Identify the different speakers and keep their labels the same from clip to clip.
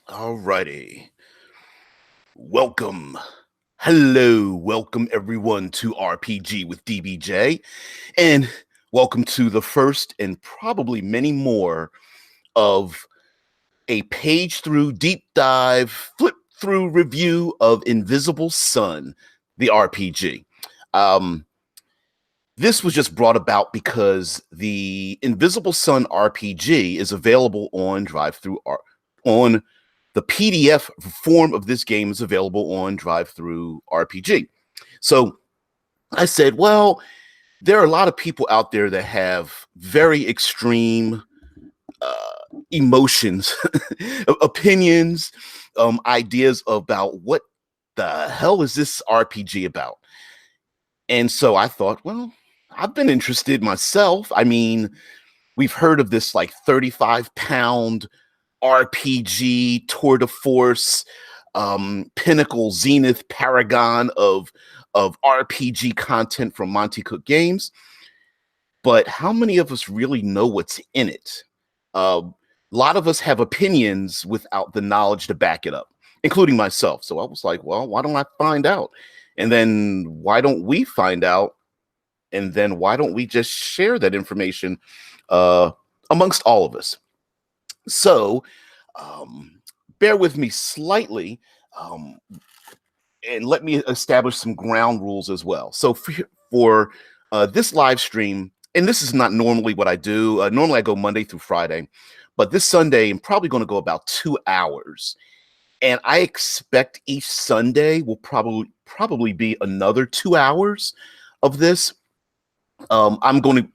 Speaker 1: Alrighty. Welcome. Hello. Welcome everyone to RPG with DBJ. And welcome to the first and probably many more of a page through deep dive, flip through review of Invisible Sun, the RPG. This was just brought about because the Invisible Sun RPG is available on on the PDF form of this game is available on Drive-Through RPG. So I said, well, there are a lot of people out there that have very extreme emotions, opinions, ideas about what the hell is this RPG about. And so I thought, well, I've been interested myself. I mean, we've heard of this like 35-pound RPG tour de force, pinnacle, zenith, paragon of RPG content from Monty Cook Games. But how many of us really know what's in it? A lot of us have opinions without the knowledge to back it up, including myself. So I was like, well, why don't I find out? And then why don't we find out? And then why don't we just share that information amongst all of us? So bear with me slightly, and let me establish some ground rules as well. So for this live stream, and this is not normally what I do. Normally I go Monday through Friday, but this Sunday I'm probably going to go about 2 hours. And I expect each Sunday will probably be another 2 hours of this. I'm going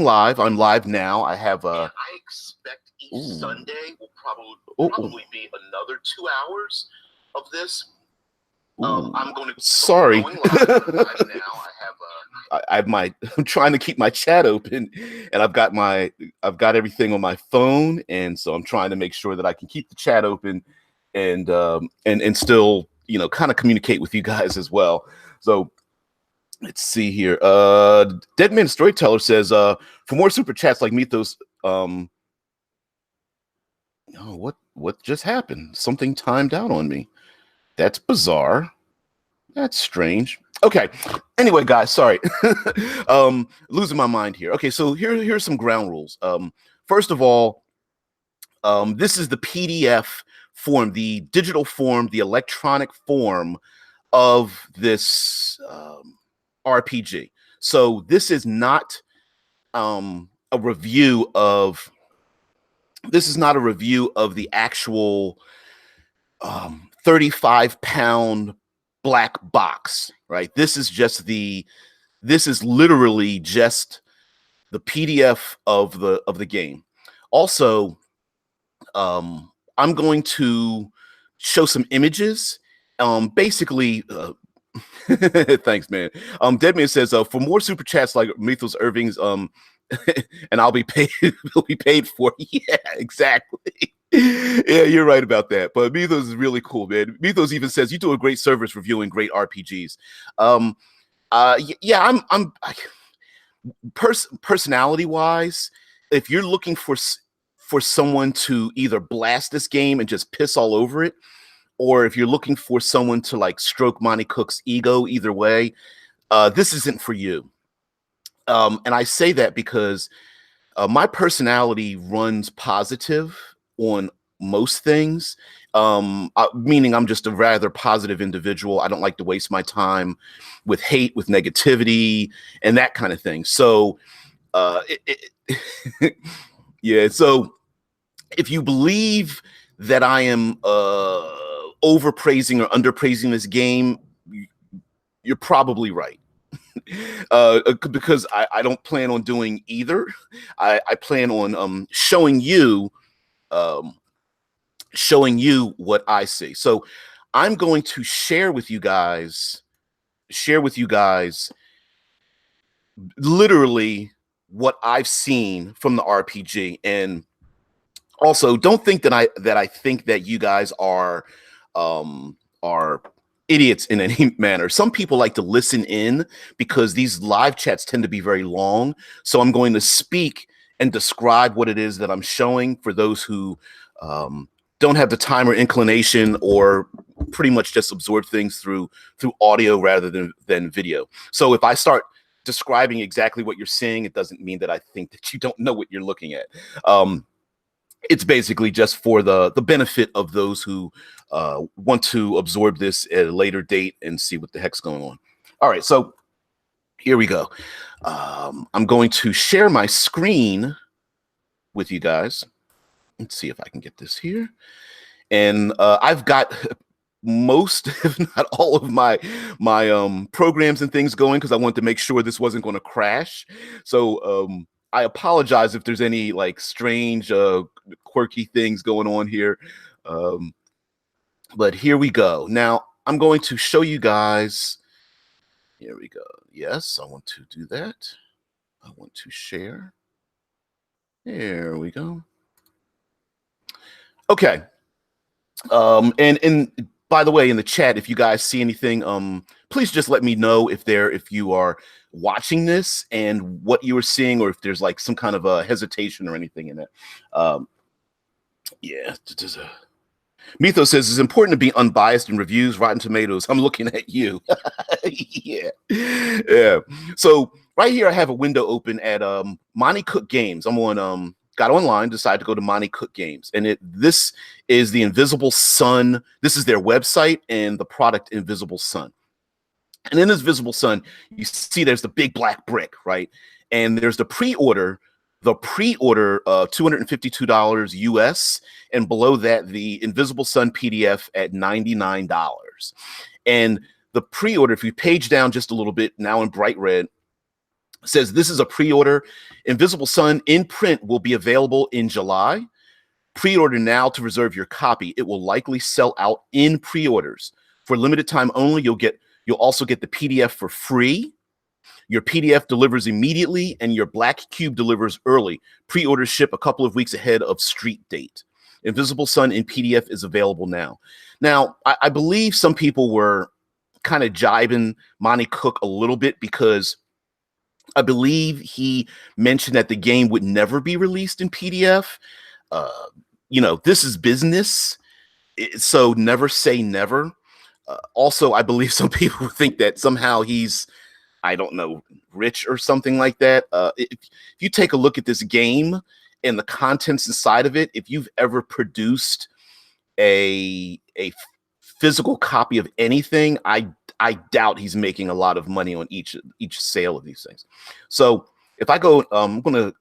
Speaker 1: live. I'm live now. I have I expect each Sunday will probably be another 2 hours of this. I'm going to sorry. Going live. I'm live now. I'm trying to keep my chat open, and I've got everything on my phone, and so I'm trying to make sure that I can keep the chat open and still kind of communicate with you guys as well. So let's see here. Deadman Storyteller says, for more super chats like Mythos, oh, what just happened? Something timed out on me. That's bizarre. That's strange. Okay. Anyway, guys, sorry. Losing my mind here. Okay, so here's some ground rules. First of all, this is the PDF form, the digital form, the electronic form of this RPG. So this is not a review of the actual 35-pound black box, right? This is literally just the PDF of the game. Also, I'm going to show some images. Basically, thanks, man. Deadman says, for more super chats like Mythos Irving's, and I'll be paid. Will be paid for. Yeah, exactly. Yeah, you're right about that. But Mythos is really cool, man. Mythos even says you do a great service reviewing great RPGs. Yeah, I'm personality wise, if you're looking for someone to either blast this game and just piss all over it, or if you're looking for someone to like stroke Monty Cook's ego, either way, this isn't for you. And I say that because my personality runs positive on most things, meaning I'm just a rather positive individual. I don't like to waste my time with hate, with negativity, and that kind of thing. So, yeah. So, if you believe that I am overpraising or underpraising this game, you're probably right. Because I don't plan on doing either. I plan on showing you what I see. So I'm going to share with you guys literally what I've seen from the RPG. And also, don't think that I think that you guys are idiots in any manner. Some people like to listen in because these live chats tend to be very long. So I'm going to speak and describe what it is that I'm showing for those who don't have the time or inclination, or pretty much just absorb things through audio rather than video. So if I start describing exactly what you're seeing, it doesn't mean that I think that you don't know what you're looking at. It's basically just for the benefit of those who want to absorb this at a later date and see what the heck's going on. All right, so here we go. I'm going to share my screen with you guys. Let's see if I can get this here. And I've got most, if not all, of my programs and things going, because I wanted to make sure this wasn't going to crash. So I apologize if there's any like strange, quirky things going on here. But here we go. Now I'm going to show you guys. Here we go. Yes, I want to do that. I want to share. There we go. Okay. And by the way, in the chat, if you guys see anything, please just let me know if you are watching this and what you are seeing, or if there's like some kind of a hesitation or anything in it. Yeah. Mythos says it's important to be unbiased in reviews. Rotten Tomatoes. I'm looking at you. Yeah. So right here, I have a window open at Monty Cook Games. I'm on got online, decided to go to Monty Cook Games, and this is the Invisible Sun. This is their website and the product Invisible Sun. And in this Invisible Sun, you see there's the big black brick, right? And there's the pre-order. The pre-order, $252 US, and below that, the Invisible Sun PDF at $99. And the pre-order, if you page down just a little bit, now in bright red, says this is a pre-order. Invisible Sun in print will be available in July. Pre-order now to reserve your copy. It will likely sell out in pre-orders. For limited time only, you'll also get the PDF for free. Your PDF delivers immediately, and your black cube delivers early. Pre-orders ship a couple of weeks ahead of street date. Invisible Sun in PDF is available now. Now, I believe some people were kind of jibing Monty Cook a little bit, because I believe he mentioned that the game would never be released in PDF. This is business, so never say never. Also, I believe some people think that somehow he's, I don't know, rich or something like that. If you take a look at this game and the contents inside of it, if you've ever produced a physical copy of anything, I doubt he's making a lot of money on each sale of these things. So if I go, I'm going to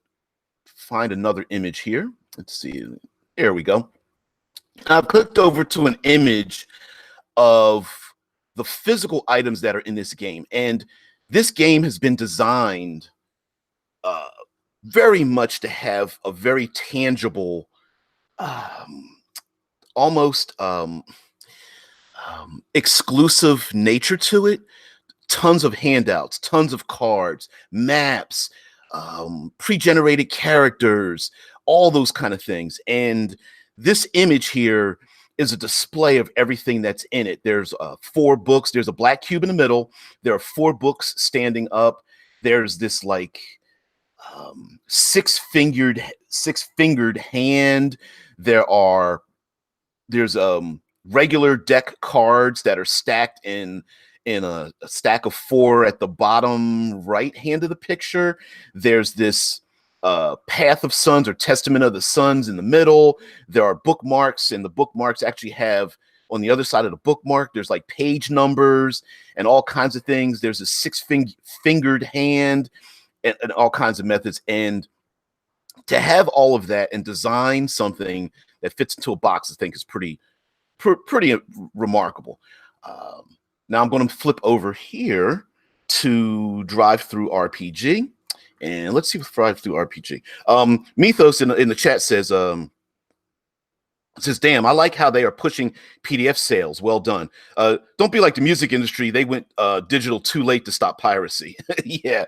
Speaker 1: find another image here. Let's see. There we go. I've clicked over to an image of the physical items that are in this game. And this game has been designed very much to have a very tangible, almost exclusive nature to it. Tons of handouts, tons of cards, maps, pre-generated characters, all those kind of things. And this image here is a display of everything that's in it. There's 4 books. There's a black cube in the middle. There are 4 books standing up. There's this like six-fingered hand. There's regular deck cards that are stacked in a stack of 4 at the bottom right hand of the picture. There's this Path of Suns or Testament of the Suns in the middle. There are bookmarks, and the bookmarks actually have, on the other side of the bookmark, there's like page numbers and all kinds of things. There's a 6-fingered hand and all kinds of methods. And to have all of that and design something that fits into a box, I think is pretty remarkable. Now I'm going to flip over here to Drive Through RPG. And let's see what Drive Through RPG. Mythos in the chat says, damn, I like how they are pushing PDF sales. Well done. Don't be like the music industry. They went digital too late to stop piracy. Yeah.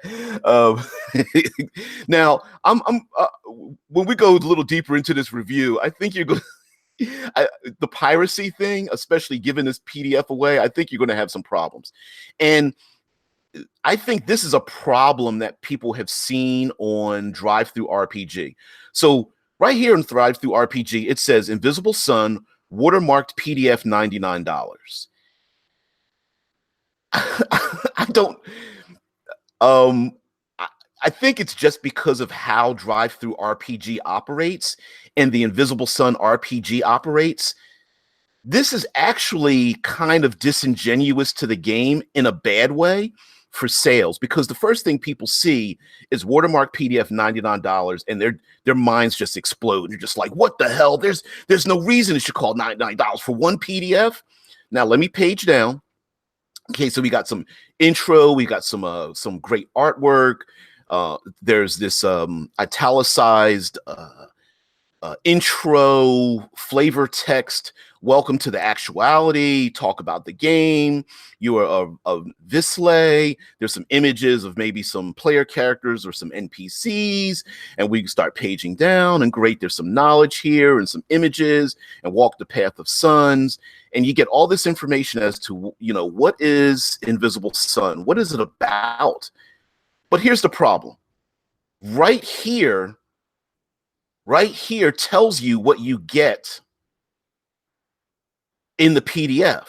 Speaker 1: Now, when we go a little deeper into this review, I think you're going the piracy thing, especially giving this PDF away, I think you're going to have some problems. And I think this is a problem that people have seen on Drive Through RPG. So Right here in Thrive Through RPG, it says Invisible Sun, watermarked PDF, $99. I don't. Um, I think it's just because of how Drive Through RPG operates and the Invisible Sun RPG operates. This is actually kind of disingenuous to the game in a bad way for sales, because the first thing people see is watermark PDF $99 and their minds just explode. They're just like, what the hell? There's no reason it should call $99 for one PDF. Now let me page down. Okay, so we got some intro, we got some great artwork. There's this italicized intro flavor text. Welcome to the actuality. Talk about the game. You are a Visley. There's some images of maybe some player characters or some NPCs, and we can start paging down. And great, there's some knowledge here and some images, and walk the path of suns. And you get all this information as to, you know, what is Invisible Sun? What is it about? But here's the problem. Right here tells you what you get in the PDF.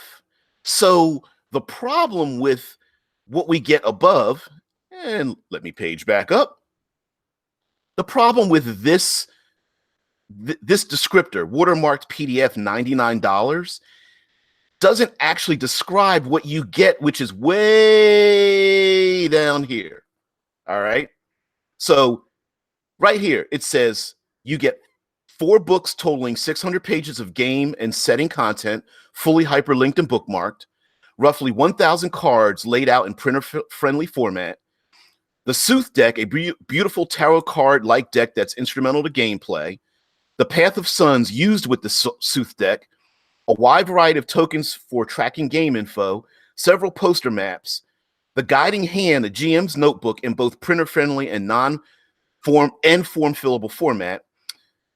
Speaker 1: So the problem with what we get above, and let me page back up. The problem with this descriptor, watermarked PDF $99, doesn't actually describe what you get, which is way down here. All right. So right here, it says you get 4 books totaling 600 pages of game and setting content, fully hyperlinked and bookmarked, roughly 1,000 cards laid out in printer-friendly format, the Sooth Deck, a beautiful tarot card-like deck that's instrumental to gameplay, the Path of Suns used with the Sooth Deck, a wide variety of tokens for tracking game info, several poster maps, the Guiding Hand, a GM's notebook in both printer-friendly and form-fillable format,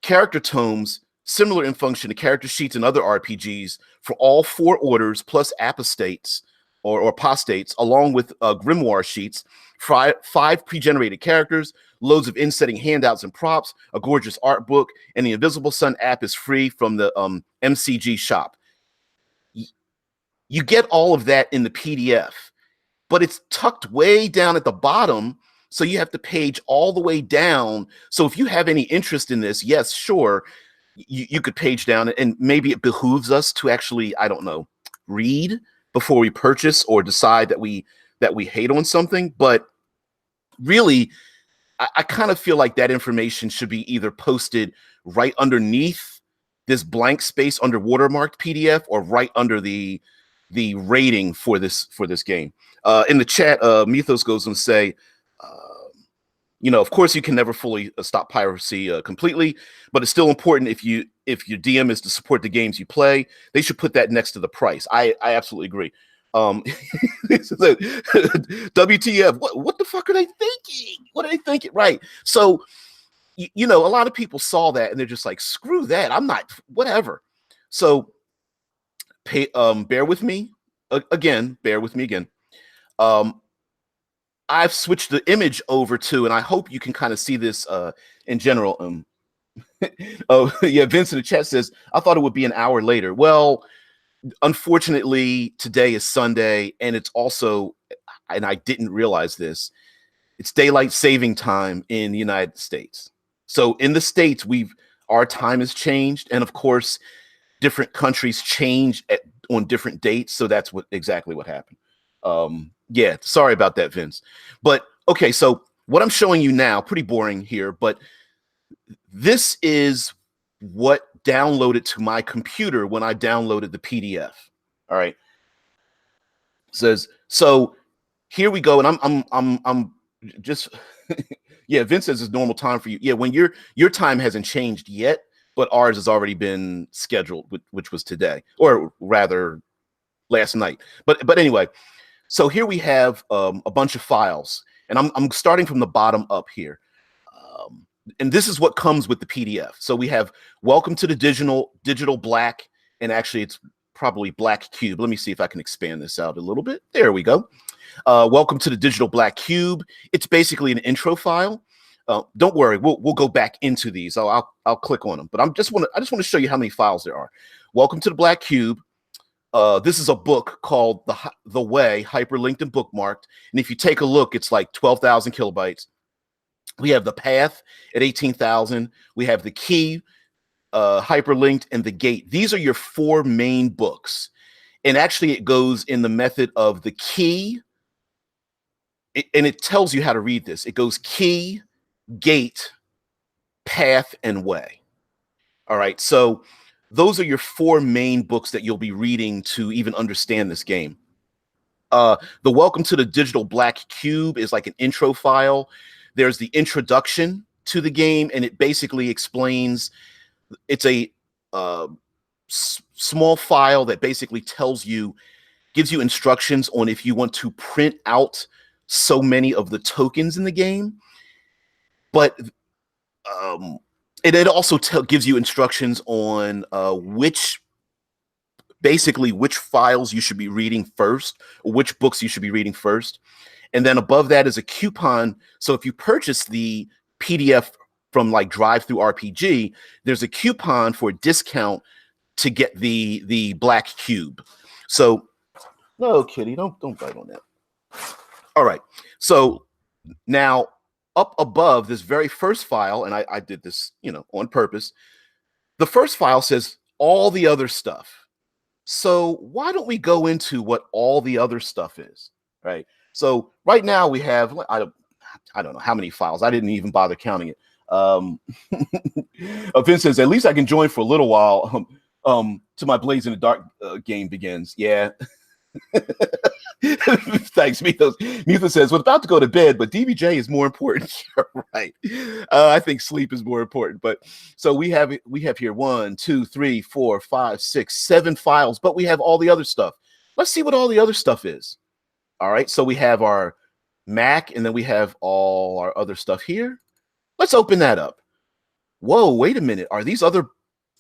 Speaker 1: character tomes, similar in function to character sheets and other RPGs for all 4 orders, plus apostates or apostates, along with grimoire sheets, 5 pre-generated characters, loads of in-setting handouts and props, a gorgeous art book, and the Invisible Sun app is free from the MCG shop. You get all of that in the PDF, but it's tucked way down at the bottom, so you have to page all the way down. So if you have any interest in this, yes, sure, you could page down, and maybe it behooves us to actually, I don't know, read before we purchase or decide that we hate on something. But really, I kind of feel like that information should be either posted right underneath this blank space under watermarked PDF, or right under the rating for this game. In the chat, Mythos goes and say, you know, of course you can never fully stop piracy completely, but it's still important if your DM is to support the games you play, they should put that next to the price. I absolutely agree. WTF, what the fuck are they thinking? What are they thinking? Right. So, you know, a lot of people saw that and they're just like, screw that. I'm not, whatever. So bear with me again. I've switched the image over to, and I hope you can kind of see this in general. Oh, yeah, Vince in the chat says, I thought it would be an hour later. Well, unfortunately, today is Sunday, and it's also, and I didn't realize this, it's daylight saving time in the United States. So in the States, our time has changed, and of course, different countries change on different dates. So that's exactly what happened. Yeah, sorry about that, Vince. But okay, so what I'm showing you now, pretty boring here, but this is what downloaded to my computer when I downloaded the PDF. All right. It says, so here we go, and I'm just yeah, Vince says it's normal time for you. Yeah, when your time hasn't changed yet, but ours has already been scheduled, which was today, or rather last night. But anyway, so here we have a bunch of files, and I'm starting from the bottom up here. And this is what comes with the PDF. So we have welcome to the digital black, and actually it's probably black cube. Let me see if I can expand this out a little bit. There we go. Welcome to the digital black cube. It's basically an intro file. Don't worry, we'll go back into these. I'll click on them, but I just want to show you how many files there are. Welcome to the Black Cube. This is a book called The Way, hyperlinked and bookmarked. And if you take a look, it's like 12,000 kilobytes. We have the path at 18,000. We have the key, hyperlinked, and the gate. These are your 4 main books. And actually, it goes in the method of the key, and it tells you how to read this. It goes key, gate, path, and way. All right, so those are your 4 main books that you'll be reading to even understand this game. The Welcome to the Digital Black Cube is like an intro file. There's the introduction to the game, and it basically explains. It's a small file that basically gives you instructions on if you want to print out so many of the tokens in the game. But it also gives you instructions on which files you should be reading first, or which books you should be reading first. And then above that is a coupon. So if you purchase the PDF from like DriveThruRPG, there's a coupon for a discount to get the Black Cube. So no, kitty, don't bite on that. All right. So now up above this very first file, and I did this, on purpose. The first file says all the other stuff. So why don't we go into what all the other stuff is, right? So right now we have, I don't know how many files. I didn't even bother counting it. Vince says, at least I can join for a little while till my Blaze in the Dark game begins. Yeah. Thanks, Mythos. Mythos says, we're about to go to bed, but DBJ is more important. You're right. I think sleep is more important. But so we have here 1, 2, 3, 4, 5, 6, 7 files, but we have all the other stuff. Let's see what all the other stuff is. All right. So we have our Mac, and then we have all our other stuff here. Let's open that up. Whoa, wait a minute. Are these other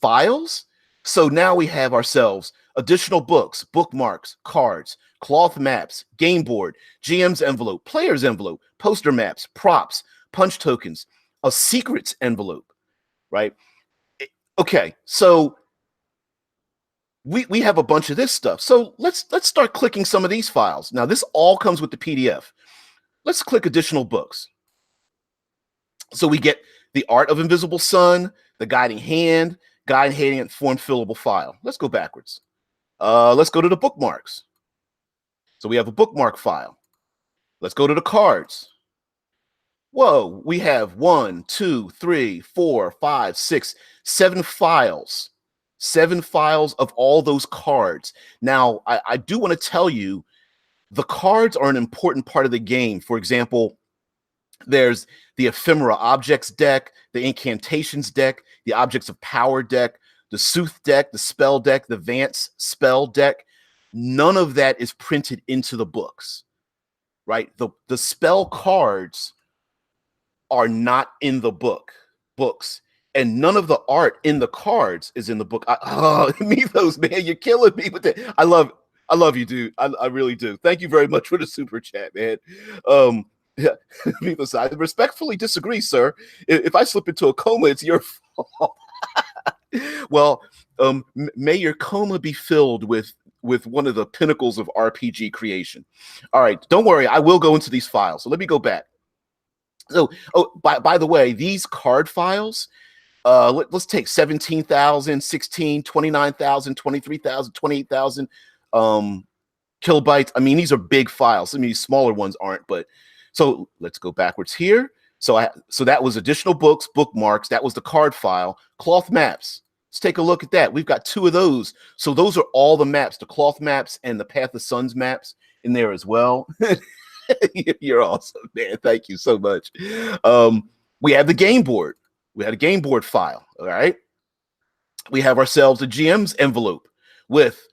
Speaker 1: files? So now we have ourselves additional books, bookmarks, cards, cloth maps, game board, GM's envelope, player's envelope, poster maps, props, punch tokens, a secrets envelope, right? Okay, so we have a bunch of this stuff. So let's start clicking some of these files. Now this all comes with the PDF. Let's click additional books. So we get the Art of Invisible Sun, the Guiding Hand form fillable file. Let's go backwards. Let's go to the bookmarks. So we have a bookmark file. Let's go to the cards. Whoa, we have 1, 2, 3, 4, 5, 6, 7 files. 7 files of all those cards. Now, I do want to tell you, the cards are an important part of the game. For example, there's the Ephemera Objects deck, the Incantations deck, the Objects of Power deck, the Sooth deck, the Spell deck, the Vance Spell deck. None of that is printed into the books, right? The spell cards are not in the books, and none of the art in the cards is in the book. Mythos, man, you're killing me with that. I love you, dude. I really do. Thank you very much for the super chat, man. Yeah, Mythos, I respectfully disagree, sir. If I slip into a coma, it's your fault. Well, may your coma be filled with one of the pinnacles of RPG creation. All right, don't worry, I will go into these files. So let me go back. So, by the way, these card files, let's take 17,000, 16, 29,000, 23,000, 28,000 kilobytes. I mean, these are big files. I mean, these smaller ones aren't, but so let's go backwards here. So that was additional books, bookmarks. That was the card file. Cloth maps. Let's take a look at that. We've got 2 of those. So those are all the maps, the cloth maps and the Path of Suns maps in there as well. You're awesome, man. Thank you so much. We have the game board. We had a game board file. All right. We have ourselves a GM's envelope with,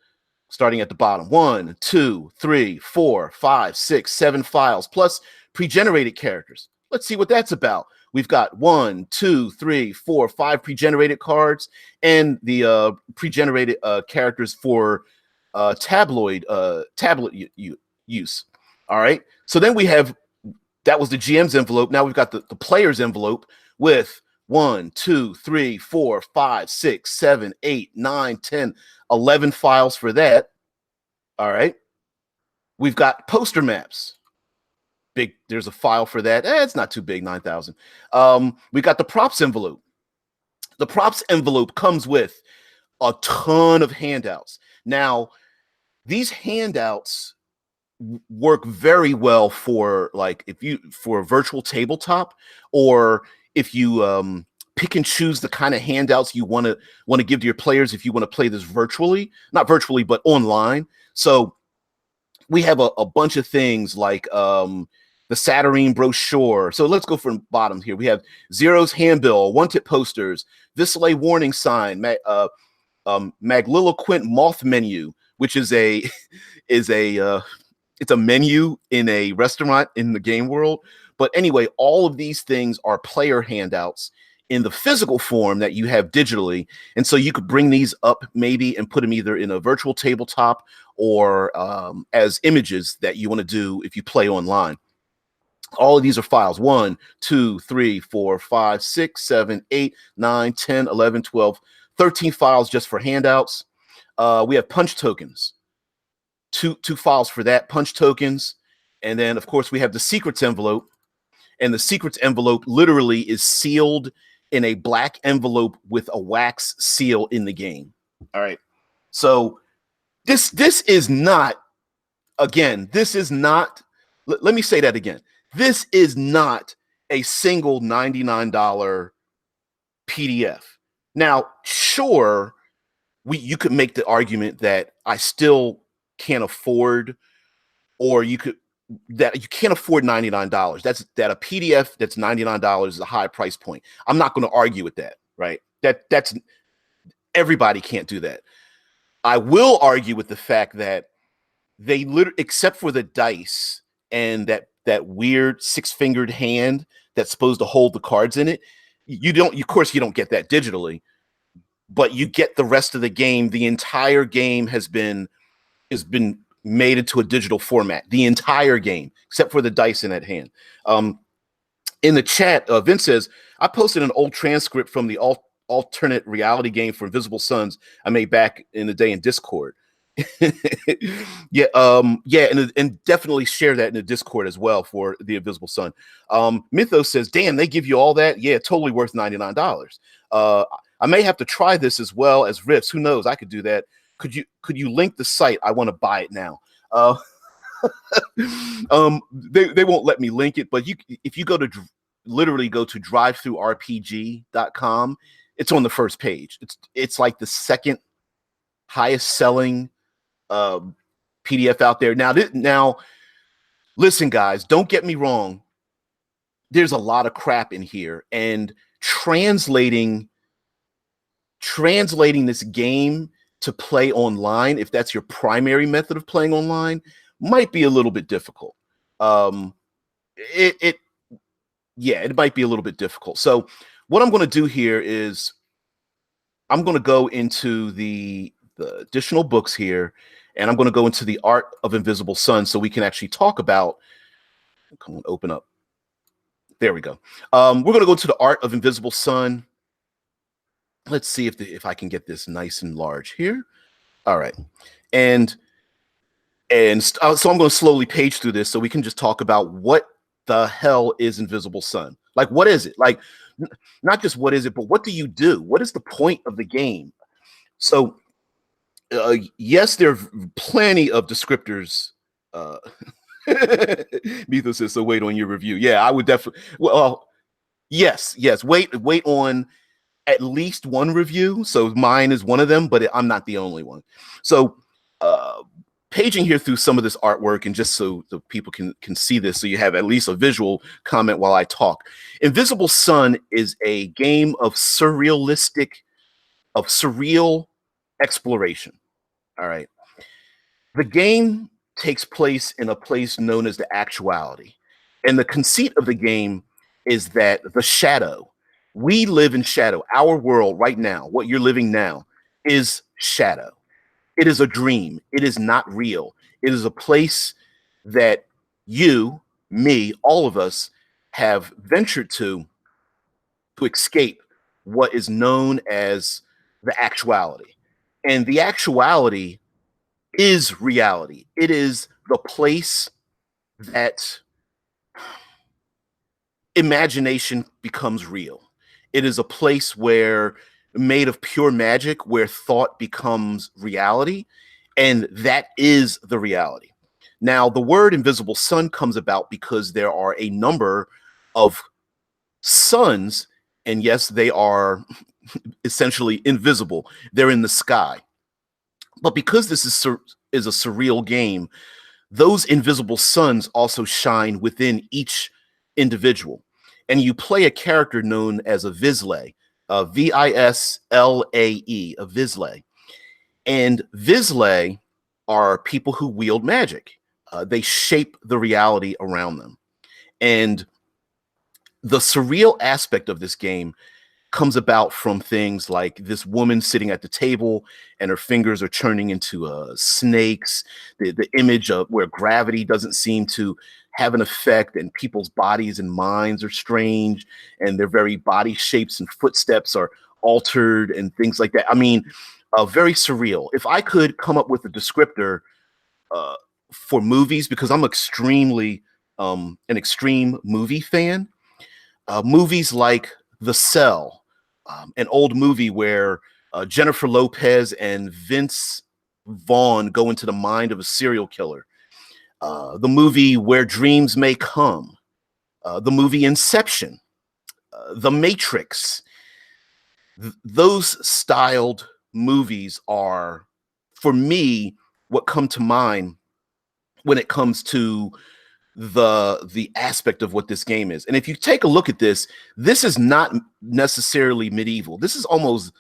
Speaker 1: starting at the bottom, 1, 2, 3, 4, 5, 6, 7 files, plus pre-generated characters. Let's see what that's about. We've got 1, 2, 3, 4, 5 pre-generated cards and the pre-generated characters for tablet use. All right. So then we have that was the GM's envelope. Now we've got the player's envelope with 1, 2, 3, 4, 5, 6, 7, 8, 9, 10, 11 files for that. All right. We've got poster maps. Big, there's a file for that. It's not too big, 9,000. We got the props envelope. The props envelope comes with a ton of handouts. Now, these handouts work very well for for a virtual tabletop, or if you pick and choose the kind of handouts you want to give to your players if you want to play this virtually, not virtually, but online. So we have a bunch of things like the Saturnine brochure. So let's go from bottom here. We have Zero's handbill, one-tip posters, Visalay warning sign, magniloquent moth menu, which is it's a menu in a restaurant in the game world. But anyway, all of these things are player handouts in the physical form that you have digitally. And so you could bring these up maybe and put them either in a virtual tabletop or as images that you want to do if you play online. All of these are files: 1, 2, 3, 4, 5, 6, 7, 8, 9, 10, 11, 12, 13 files just for handouts. We have punch tokens, two files for that, punch tokens. And then, of course, we have the secrets envelope. And the secrets envelope literally is sealed in a black envelope with a wax seal in the game. All right. So this is not, again, this is not, let me say that again. This is not a single $99 PDF. Now, sure, you could make the argument that I still can't afford, or that you can't afford $99. That a PDF that's $99 is a high price point. I'm not going to argue with that, right? That's everybody can't do that. I will argue with the fact that they literally, except for the dice and that weird 6-fingered hand that's supposed to hold the cards in it, of course you don't get that digitally, but you get the rest of the game. The entire game has been made into a digital format, the entire game, except for the dice in that hand. In the chat, Vince says, I posted an old transcript from the alternate reality game for Invisible Suns I made back in the day in Discord. And definitely share that in the Discord as well for the Invisible Sun. Mythos says, damn, they give you all that? Yeah, totally worth $99. I may have to try this as well as Riffs. Who knows? I could do that. Could you link the site? I want to buy it now. They won't let me link it, but if you literally go to drivethrurpg.com, it's on the first page. It's like the second highest selling PDF out there. Now, listen, guys, don't get me wrong. There's a lot of crap in here, and translating this game to play online, if that's your primary method of playing online, might be a little bit difficult. It might be a little bit difficult. So what I'm going to do here is I'm going to go into the additional books here, and I'm going to go into the Art of Invisible Sun so we can actually talk about, come on, open up. There we go. We're going to go to the Art of Invisible Sun. Let's see if I can get this nice and large here. All right. So I'm going to slowly page through this so we can just talk about what the hell is Invisible Sun. Like, what is it? Like, not just what is it, but what do you do? What is the point of the game? So, yes, there are plenty of descriptors. Mito says, so wait on your review. Yeah, I would definitely. Well, yes. Wait on at least one review. So mine is one of them, but I'm not the only one. So paging here through some of this artwork, and just so the people can see this, so you have at least a visual comment while I talk. Invisible Sun is a game of surreal exploration. All right. The game takes place in a place known as the actuality. And the conceit of the game is that the shadow, we live in shadow. Our world right now, what you're living now, is shadow. It is a dream. It is not real. It is a place that you, me, all of us have ventured to escape what is known as the actuality. And the actuality is reality. It is the place that imagination becomes real. It is a place where, made of pure magic, where thought becomes reality, and that is the reality. Now, the word invisible sun comes about because there are a number of suns, and yes, they are essentially invisible. They're in the sky. But because this is a surreal game, those invisible suns also shine within each individual. And you play a character known as a Vislae, Vislae, a Vislae. And Vislae are people who wield magic. They shape the reality around them. And the surreal aspect of this game comes about from things like this woman sitting at the table and her fingers are turning into snakes, the image of where gravity doesn't seem to have an effect and people's bodies and minds are strange and their very body shapes and footsteps are altered and things like that. I mean, very surreal. If I could come up with a descriptor uh, for movies, because I'm extremely an extreme movie fan, movies like The Cell, an old movie where Jennifer Lopez and Vince Vaughn go into the mind of a serial killer. The movie Where Dreams May Come, the movie Inception, The Matrix. Those styled movies are, for me, what come to mind when it comes to the aspect of what this game is. And if you take a look at this, this is not necessarily medieval. This is almost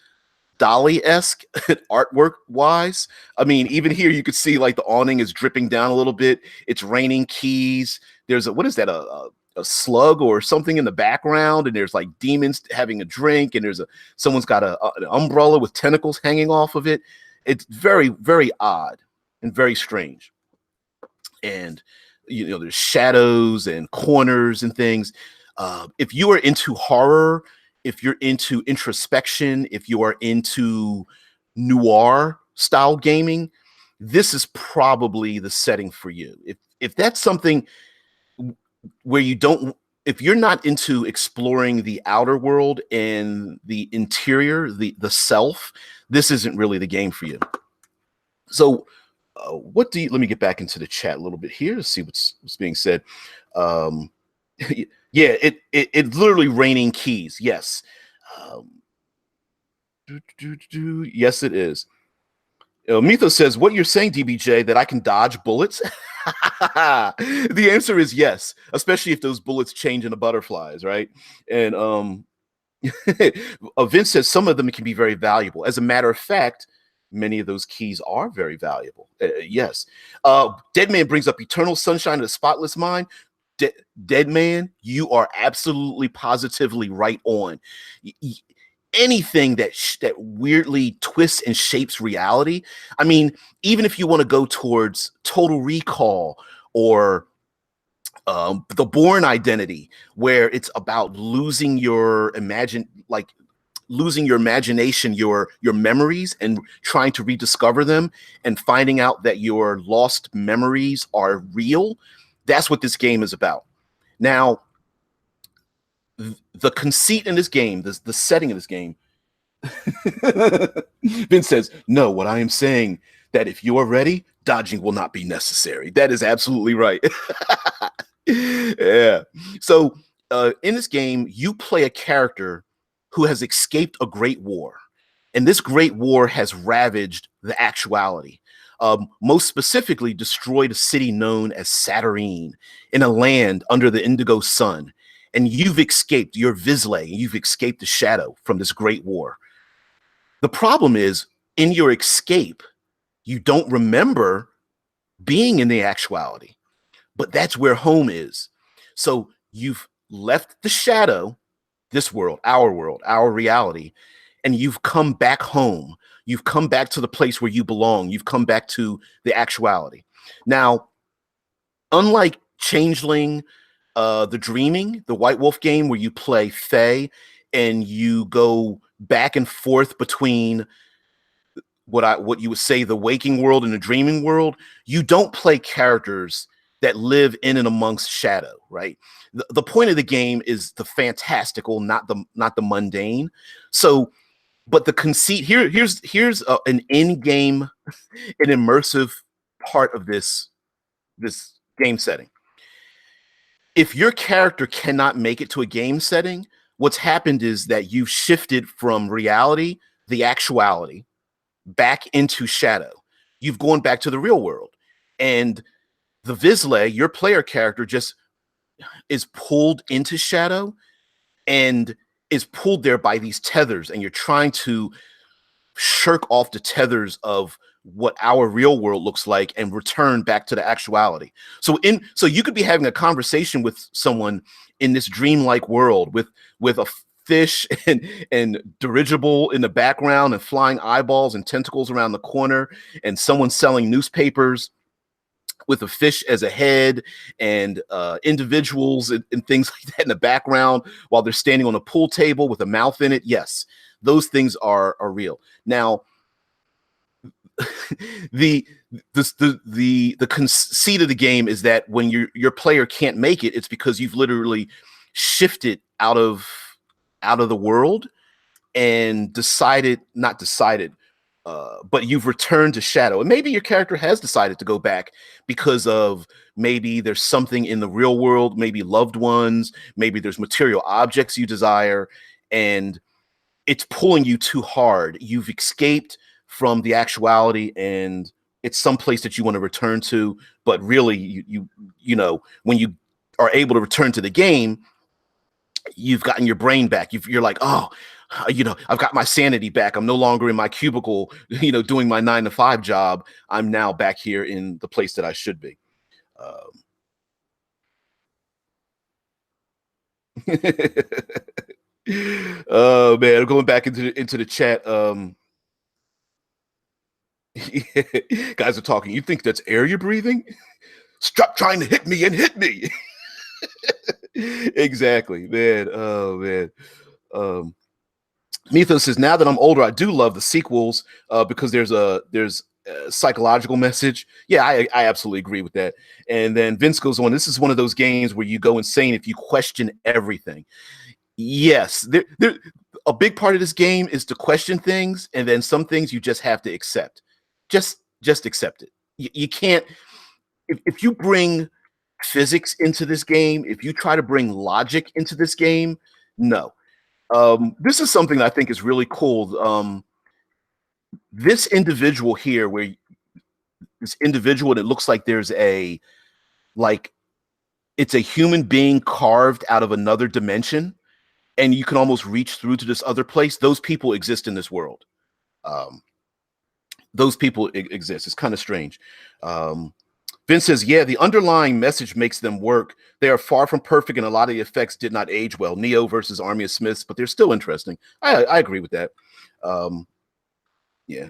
Speaker 1: Dali-esque artwork wise. I mean, even here you could see like the awning is dripping down a little bit. It's raining keys. There's a, what is that, a slug or something in the background, and there's like demons having a drink, and there's someone's got an umbrella with tentacles hanging off of it. It's very, very odd and very strange. And there's shadows and corners and things. If you are into horror, if you're into introspection, if you are into noir style gaming, this is probably the setting for you. If that's something where you don't, if you're not into exploring the outer world and the interior, the self, this isn't really the game for you. So what do you, let me get back into the chat a little bit here to see what's being said. Yeah, it's literally raining keys. Yes. Yes, it is. Mythos says, what you're saying, DBJ, that I can dodge bullets? The answer is yes, especially if those bullets change into butterflies, right? And Vince says some of them can be very valuable. As a matter of fact, many of those keys are very valuable. Yes. Dead Man brings up eternal sunshine of the spotless mind. Dead Man, you are absolutely positively right on. Anything that weirdly twists and shapes reality. I mean, even if you want to go towards Total Recall or the Bourne Identity, where it's about losing your losing your imagination, your memories, and trying to rediscover them and finding out that your lost memories are real. That's what this game is about. Now, the conceit in this game, the setting of this game, Vince says, no, what I am saying that if you are ready, dodging will not be necessary. That is absolutely right. Yeah. So in this game, you play a character who has escaped a great war. And this great war has ravaged the actuality. Most specifically, destroyed a city known as Saturnine in a land under the indigo sun. And you've escaped, you're Vislae, and you've escaped the shadow from this great war. The problem is, in your escape, you don't remember being in the actuality, but that's where home is. So you've left the shadow, this world, our reality, and you've come back home. You've come back to the place where you belong. You've come back to the actuality. Now, unlike Changeling, The Dreaming, the White Wolf game where you play Fae and you go back and forth between what you would say the waking world and the dreaming world. You don't play characters that live in and amongst shadow, right? The point of the game is the fantastical, not the mundane. So, but the conceit here's an in-game, an immersive part of this game setting. If your character cannot make it to a game setting, what's happened is that you've shifted from reality, the actuality, back into shadow. You've gone back to the real world. And the Vizsla, your player character, just is pulled into shadow and is pulled there by these tethers. And you're trying to shirk off the tethers of what our real world looks like and return back to the actuality. So you could be having a conversation with someone in this dreamlike world with a fish and dirigible in the background and flying eyeballs and tentacles around the corner, and someone selling newspapers with a fish as a head, and individuals and things like that in the background while they're standing on a pool table with a mouth in it. Yes, those things are real. Now, the conceit of the game is that when your player can't make it, it's because you've literally shifted out of the world and not decided, but you've returned to shadow. And maybe your character has decided to go back because of maybe there's something in the real world, maybe loved ones, maybe there's material objects you desire, and it's pulling you too hard. You've escaped from the actuality and it's someplace that you want to return to, but really you know, when you are able to return to the game, you've gotten your brain back. You're like, oh, you know, I've got my sanity back. I'm no longer in my cubicle, you know, doing my 9-to-5 job. I'm now back here in the place that I should be. Oh man, I'm going back into the chat. Guys are talking. You think that's air you're breathing? Stop trying to hit me and hit me. Exactly, man. Oh man. Mythos says, now that I'm older, I do love the sequels because there's a psychological message. Yeah, I absolutely agree with that. And then Vince goes on, this is one of those games where you go insane if you question everything. Yes, a big part of this game is to question things, and then some things you just have to accept. Just accept it. You can't, if you bring physics into this game, if you try to bring logic into this game, no. This is something that I think is really cool. This individual here, where this individual, and it looks like there's it's a human being carved out of another dimension, and you can almost reach through to this other place. Those people exist in this world. Those people exist. It's kind of strange. Vince says, yeah, the underlying message makes them work. They are far from perfect, and a lot of the effects did not age well. Neo versus Army of Smiths, but they're still interesting. I agree with that. Yeah.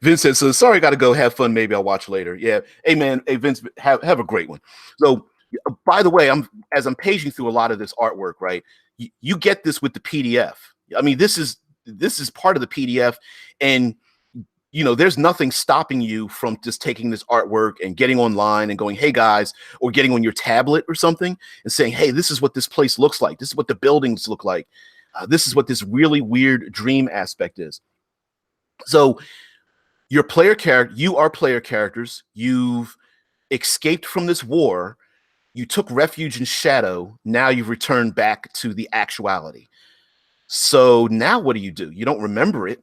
Speaker 1: Vince says, so sorry, got to go. Have fun. Maybe I'll watch later. Yeah. Hey, man. Hey, Vince, have a great one. So, by the way, as I'm paging through a lot of this artwork, right? You get this with the PDF. I mean, this is part of the PDF, and you know, there's nothing stopping you from just taking this artwork and getting online and going, hey guys, or getting on your tablet or something and saying, hey, this is what this place looks like. This is what the buildings look like. This is what this really weird dream aspect is. So you are player characters. You've escaped from this war. You took refuge in shadow. Now you've returned back to the actuality. So now what do? You don't remember it,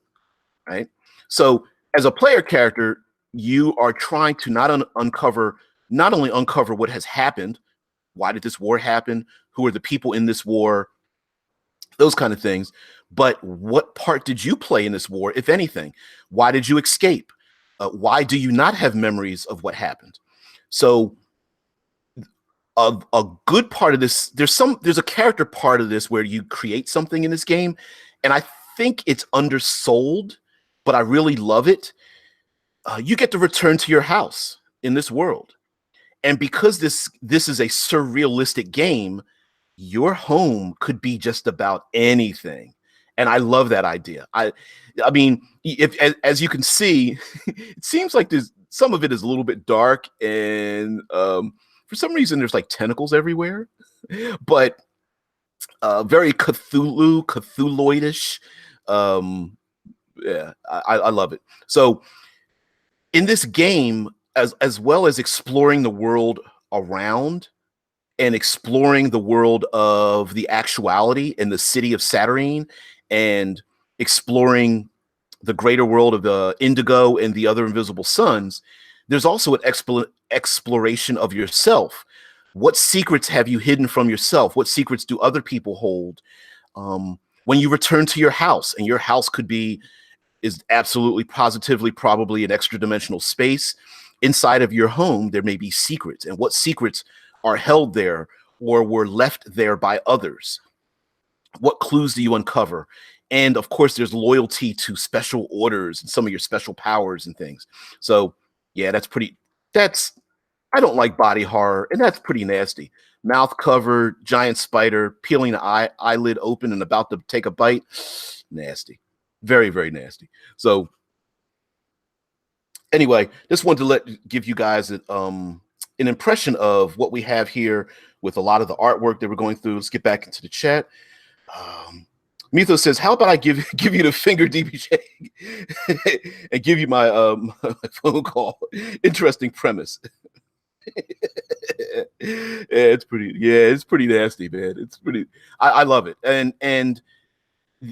Speaker 1: right? So as a player character, you are trying to not only uncover what has happened, why did this war happen, who are the people in this war, those kind of things, but what part did you play in this war, if anything? Why did you escape? Why do you not have memories of what happened? So a good part of this, there's a character part of this where you create something in this game, and I think it's undersold, but I really love it. You get to return to your house in this world, And because this is a surrealistic game, your home could be just about anything. And I love that idea. I mean, if as you can see, it seems like there's some of it is a little bit dark, and for some reason there's like tentacles everywhere, but very Cthulhuish. Yeah, I love it. So in this game, as well as exploring the world around and exploring the world of the actuality in the city of Saturnine, and exploring the greater world of the Indigo and the other invisible suns, there's also an exploration of yourself. What secrets have you hidden from yourself? What secrets do other people hold? When you return to your house, and your house is absolutely positively probably an extra dimensional space. Inside of your home, there may be secrets, and what secrets are held there or were left there by others? What clues do you uncover? And of course, there's loyalty to special orders and some of your special powers and things. So yeah, I don't like body horror, and that's pretty nasty. Mouth covered, giant spider, peeling the eyelid open and about to take a bite. Nasty. Very, very nasty. So anyway, just wanted to give you guys an impression of what we have here with a lot of the artwork that we're going through. Let's get back into the chat. Mythos says, "How about I give you the finger, DBJ, and give you my phone call?" Interesting premise. It's pretty nasty, man. It's pretty. I love it, and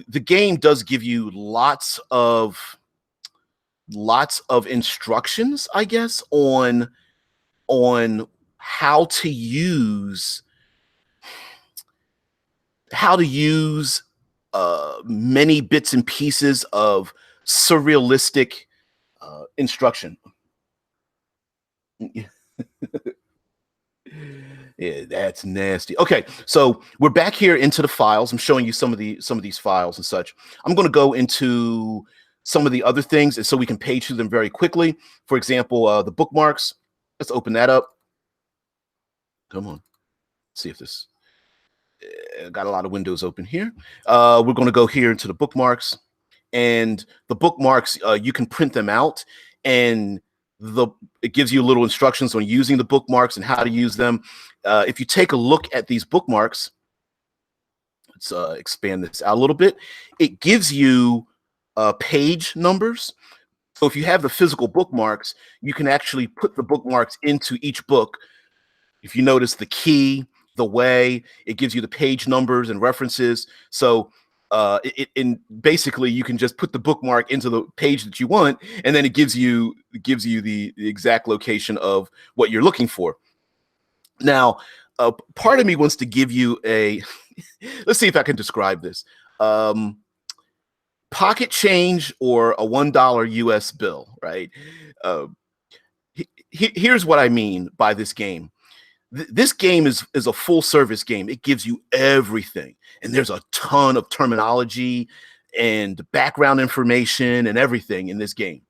Speaker 1: the game does give you lots of instructions, I guess, on how to use many bits and pieces of surrealistic instruction. Yeah, that's nasty. Okay, so we're back here into the files. I'm showing you some of these files and such. I'm going to go into some of the other things, and so we can page through them very quickly. For example, the bookmarks. Let's open that up. Come on, see if this got a lot of windows open here. We're going to go here into the bookmarks, and the bookmarks you can print them out, and it gives you little instructions on using the bookmarks and how to use them. If you take a look at these bookmarks, let's expand this out a little bit. It gives you page numbers. So if you have the physical bookmarks, you can actually put the bookmarks into each book. If you notice the key, the way, it gives you the page numbers and references. So basically you can just put the bookmark into the page that you want, and then it gives you the exact location of what you're looking for. Now, part of me wants to give you a let's see if I can describe this. Pocket change or a $1 US bill, right? Here's what I mean by this game. This game is a full service game. It gives you everything, and there's a ton of terminology and background information and everything in this game,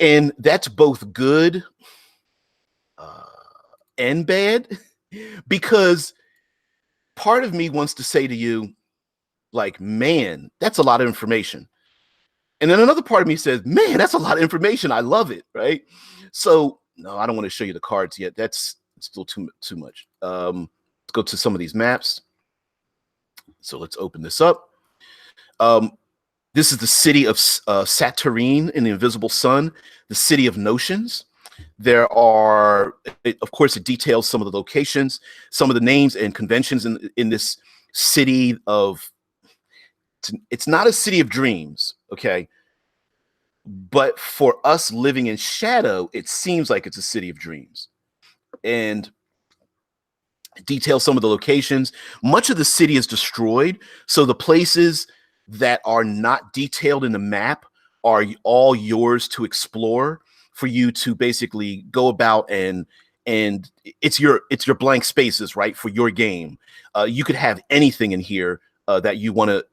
Speaker 1: and that's both good and bad, because part of me wants to say to you, like, man, that's a lot of information, and then another part of me says, man, that's a lot of information. I love it, right? So no, I don't want to show you the cards yet. That's still too much. Let's go to some of these maps. So let's open this up. This is the city of Saturnine in the Invisible Sun, the city of notions. There are, of course, it details some of the locations, some of the names and conventions in this city of. It's not a city of dreams, okay? But for us living in shadow, it seems like it's a city of dreams. And detail some of the locations. Much of the city is destroyed, so the places that are not detailed in the map are all yours to explore, for you to basically go about, and it's your blank spaces, right, for your game. You could have anything in here that you want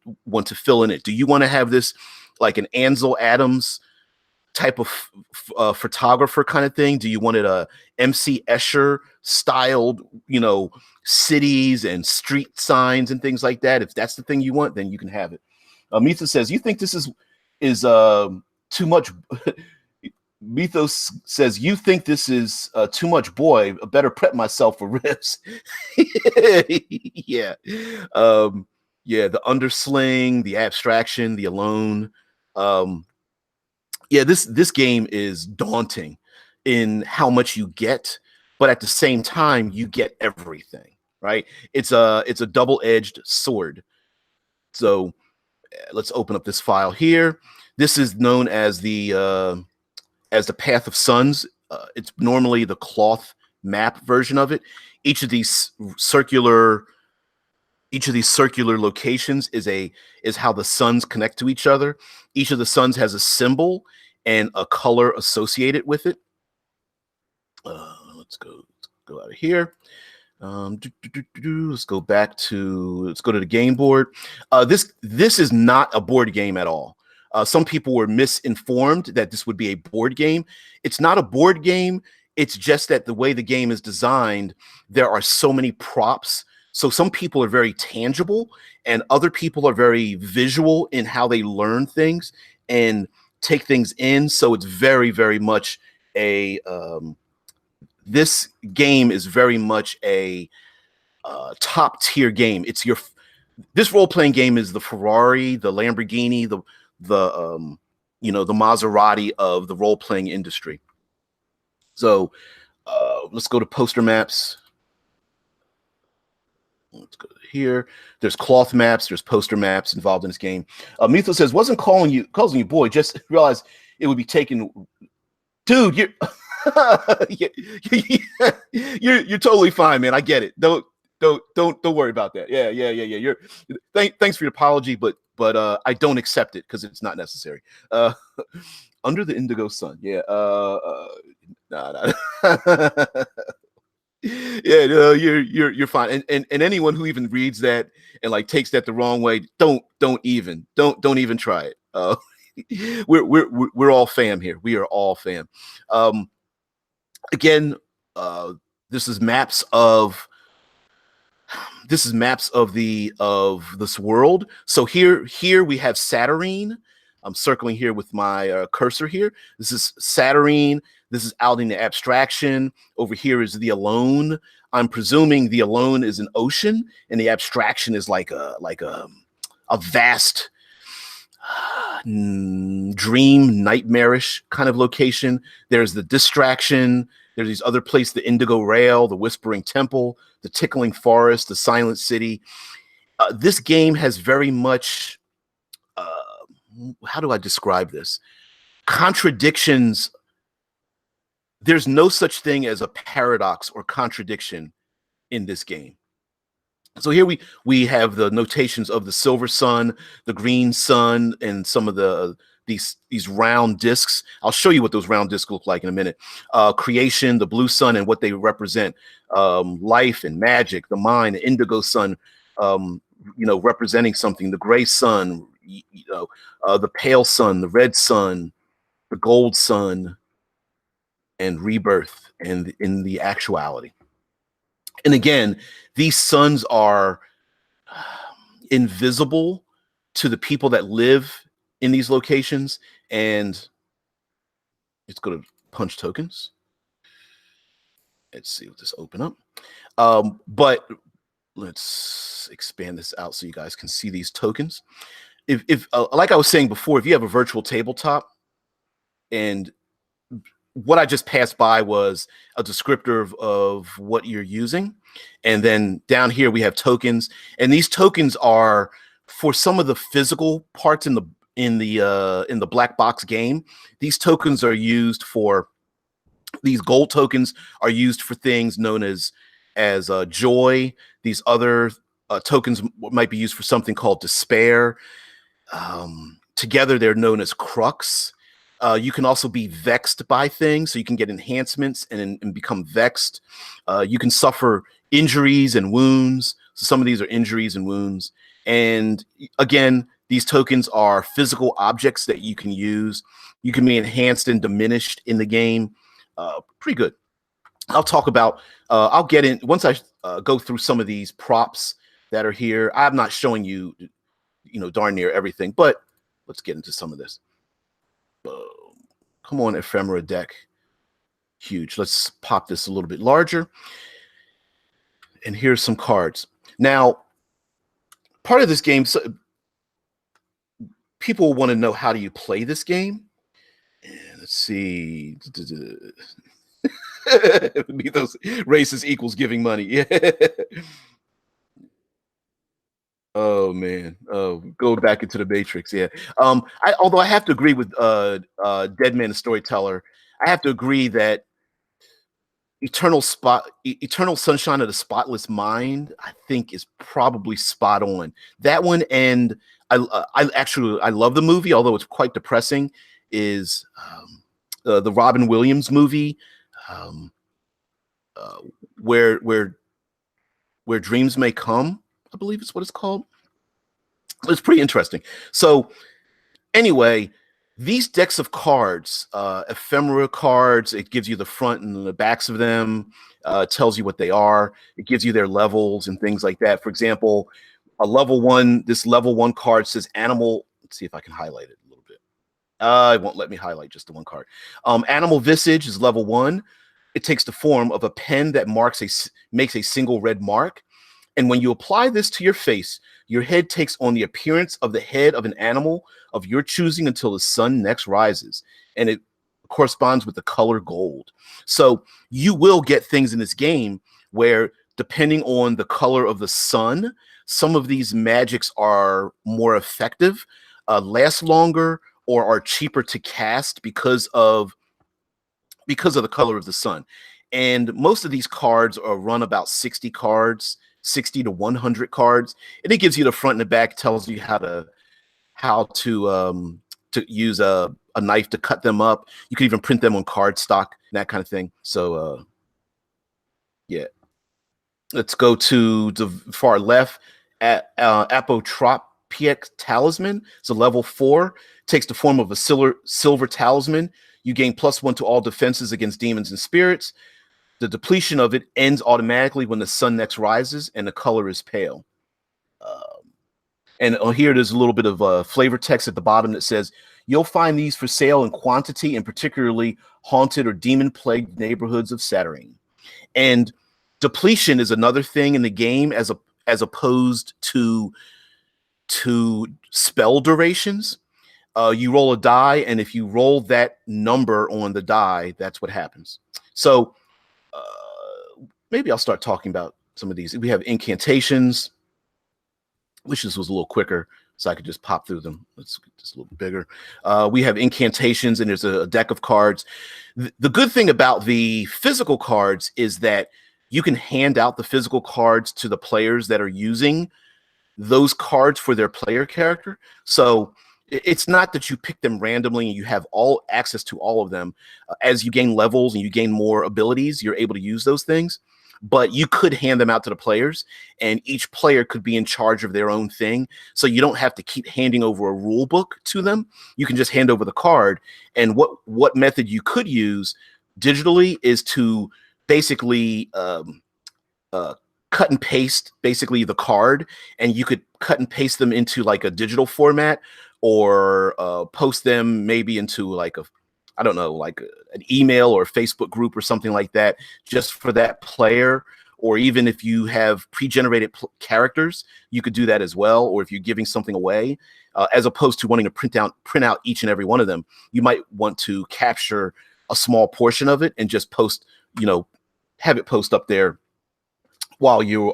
Speaker 1: to fill in it. Do you want to have this like an Ansel Adams type of photographer kind of thing? Do you want it a MC Escher styled, cities and street signs and things like that? If that's the thing you want, then you can have it. Mitha says, you think this is too much? Mythos says, you think this is too much? Boy, I better prep myself for riffs. Yeah. The undersling, the abstraction, the alone. This game is daunting in how much you get, but at the same time, you get everything, right? It's a double-edged sword. So let's open up this file here. This is known as the Path of Suns. It's normally the cloth map version of it. Each of these circular locations is how the suns connect to each other. Each of the suns has a symbol and a color associated with it. Let's go out of here. Let's go to the game board. This is not a board game at all. Some people were misinformed that this would be a board game. It's not a board game. It's just that the way the game is designed, there are so many props. So some people are very tangible and other people are very visual in how they learn things and take things in. So it's very, very much this game is very much a top tier game. This role-playing game is the Ferrari, the Lamborghini, the Maserati of the role-playing industry. So let's go to poster maps. Let's go here. There's cloth maps. There's poster maps involved in this game. Mitho says, wasn't calling you boy. Just realized it would be taken. Dude, you're totally fine, man. I get it. Don't worry about that. Yeah. Thanks for your apology, but I don't accept it because it's not necessary. Under the indigo sun. Yeah. Nah. Yeah, no, you're fine. And anyone who even reads that and like takes that the wrong way, don't even try it. We're all fam here. We are all fam. Again, this is maps of this world. So here we have Saturnine. I'm circling here with my cursor here. This is Saturnine. This is out in the abstraction. Over here is the alone. I'm presuming the alone is an ocean, and the abstraction is like a vast dream, nightmarish kind of location. There's the distraction. There's these other places, the Indigo Rail, the Whispering Temple, the Tickling Forest, the Silent City. This game has very much, how do I describe this? Contradictions. There's no such thing as a paradox or contradiction in this game. So here we have the notations of the silver sun, the green sun, and some of these round discs. I'll show you what those round discs look like in a minute. Creation, the blue sun, and what they represent. Life and magic, the mind, the indigo sun, representing something. The gray sun, the pale sun, the red sun, the gold sun, and rebirth, and in the actuality. And again, these suns are invisible to the people that live in these locations. And let's go to punch tokens. Let's see what this open up. But let's expand this out so you guys can see these tokens. If like I was saying before, if you have a virtual tabletop, and what I just passed by was a descriptor of what you're using. And then down here we have tokens, and these tokens are for some of the physical parts in the black box game. These tokens are used for, these gold tokens are used for things known as joy. These other tokens might be used for something called despair. Together they're known as crux. You can also be vexed by things, so you can get enhancements and become vexed. You can suffer injuries and wounds. So some of these are injuries and wounds. And again, These tokens are physical objects that you can use. You can be enhanced and diminished in the game. Pretty good. I'll talk about, I'll get in, once I go through some of these props that are here. I'm not showing you, darn near everything, but let's get into some of this. Come on, ephemera deck. Huge. Let's pop this a little bit larger. And here's some cards. Now, part of this game, so people want to know, how do you play this game? And let's see. Those races equals giving money. Yeah. Oh man. Oh, go back into the Matrix. Yeah. Although I have to agree with Dead Man the Storyteller, I have to agree that Eternal Sunshine of the Spotless Mind, I think, is probably spot on. That one, and I love the movie, although it's quite depressing, is the Robin Williams movie, where Dreams May Come, I believe is what it's called. It's pretty interesting. So anyway, these decks of cards, ephemera cards, it gives you the front and the backs of them, tells you what they are. It gives you their levels and things like that. For example, this level 1 card says Animal. Let's see if I can highlight it a little bit. It won't let me highlight just the one card. Animal Visage is level 1. It takes the form of a pen that makes a single red mark. And when you apply this to your face, your head takes on the appearance of the head of an animal of your choosing until the sun next rises. And it corresponds with the color gold. So you will get things in this game where, depending on the color of the sun, some of these magics are more effective, last longer, or are cheaper to cast because of the color of the sun. And most of these cards are run about 60 cards, 60 to 100 cards, and it gives you the front and the back, tells you how to use a knife to cut them up. You can even print them on cardstock, that kind of thing. So yeah, let's go to the far left. At Apotropic Talisman. It's a level 4, takes the form of a silver talisman. You gain +1 to all defenses against demons and spirits. The depletion of it ends automatically when the sun next rises, and the color is pale. And here there's a little bit of flavor text at the bottom that says, you'll find these for sale in quantity in particularly haunted or demon-plagued neighborhoods of Saturnine. And depletion is another thing in the game, as opposed to spell durations. You roll a die, and if you roll that number on the die, that's what happens. So maybe I'll start talking about some of these. We have incantations. Wish this was a little quicker so I could just pop through them. Let's get this a little bit bigger. We have incantations, and there's a deck of cards. The good thing about the physical cards is that you can hand out the physical cards to the players that are using those cards for their player character. So it's not that you pick them randomly and you have all access to all of them. As you gain levels and you gain more abilities, you're able to use those things. But you could hand them out to the players, and each player could be in charge of their own thing. So you don't have to keep handing over a rule book to them. You can just hand over the card. And what method you could use digitally is to basically cut and paste basically the card, and you could cut and paste them into like a digital format, or post them maybe into like an email or a Facebook group or something like that, just for that player. Or even if you have pre-generated characters, you could do that as well. Or if you're giving something away, as opposed to wanting to print out each and every one of them, you might want to capture a small portion of it and just post, have it post up there while you're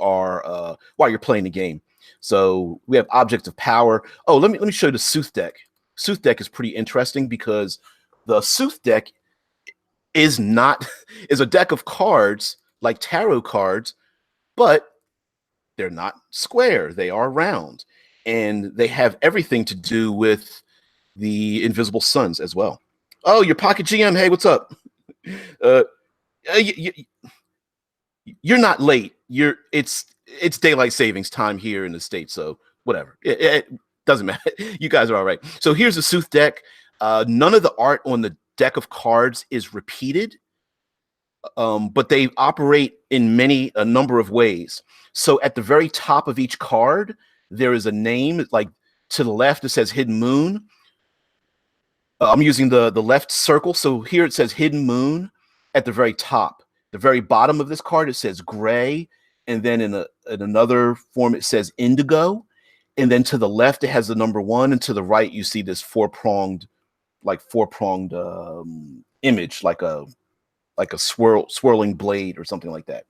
Speaker 1: playing the game. So we have Objects of Power. Oh, let me show you the Sooth Deck. Sooth Deck is pretty interesting because the Sooth Deck is a deck of cards like tarot cards, but they're not square. They are round, and they have everything to do with the invisible suns as well. Oh, your Pocket GM. Hey, what's up? You're not late. It's daylight savings time here in the States, so whatever. Doesn't matter. You guys are all right. So here's the Sooth deck. None of the art on the deck of cards is repeated, but they operate in a number of ways. So at the very top of each card, there is a name. Like to the left, it says Hidden Moon. I'm using the left circle. So here it says Hidden Moon at the very top. The very bottom of this card, it says Gray. And then in another form, it says Indigo. And then to the left, it has the number 1. And to the right, you see this four-pronged image, like a swirling blade or something like that.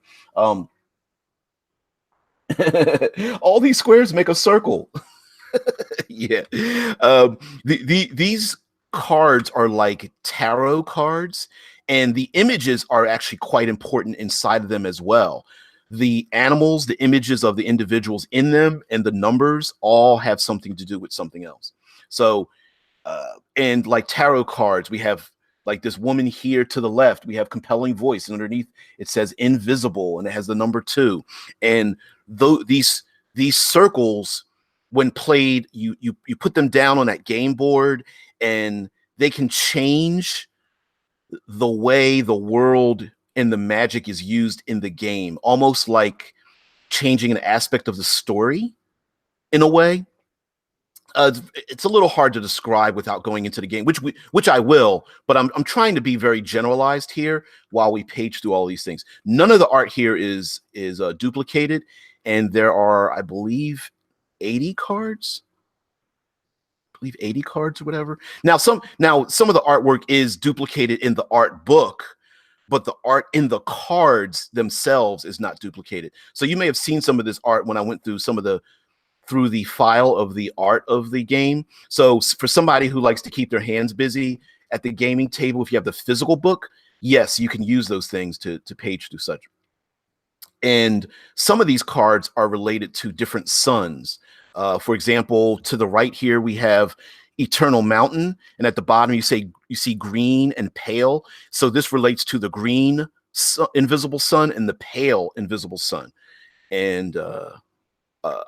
Speaker 1: All these squares make a circle. Yeah. These cards are like tarot cards, and the images are actually quite important inside of them as well. The animals, the images of the individuals in them, and the numbers all have something to do with something else. So, and like tarot cards, we have like this woman here to the left, we have compelling voice, and underneath it says invisible, and it has the number 2. And these circles, when played, you put them down on that game board, and they can change the way the world and the magic is used in the game, almost like changing an aspect of the story in a way. It's a little hard to describe without going into the game, which I will, but I'm trying to be very generalized here while we page through all these things. None of the art here is duplicated, and there are, I believe, 80 cards. I believe 80 cards or whatever. Now some of the artwork is duplicated in the art book, but the art in the cards themselves is not duplicated. So you may have seen some of this art when I went through through the file of the art of the game. So for somebody who likes to keep their hands busy at the gaming table, if you have the physical book, yes, you can use those things to page through such. And some of these cards are related to different suns. For example, to the right here, we have Eternal Mountain, and at the bottom you see green and pale. So this relates to the green invisible sun and the pale invisible sun. And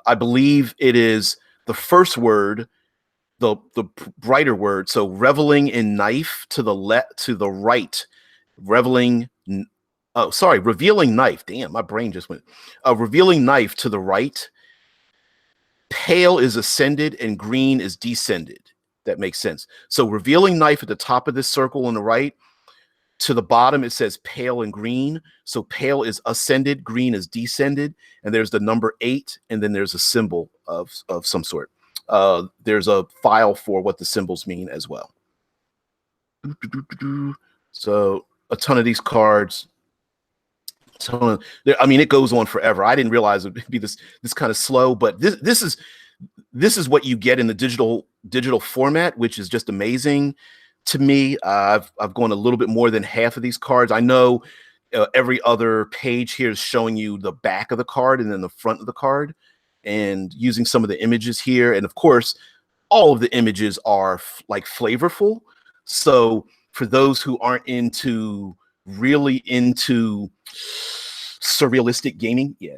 Speaker 1: I believe it is the first word, the brighter word. So reveling in knife to the right, reveling. Oh, sorry, revealing knife. Damn, my brain just went. Revealing knife to the right. Pale is ascended and green is descended. That makes sense. So revealing knife at the top of this circle on the right. To the bottom, it says pale and green. So pale is ascended, green is descended, and there's the number 8, and then there's a symbol of some sort. There's a file for what the symbols mean as well. So a ton of these cards. I mean, it goes on forever. I didn't realize it would be this kind of slow, but this is what you get in the digital format, which is just amazing. To me, I've gone a little bit more than half of these cards. I know every other page here is showing you the back of the card and then the front of the card, and using some of the images here. And of course, all of the images are like flavorful. So for those who aren't really into surrealistic gaming, yeah.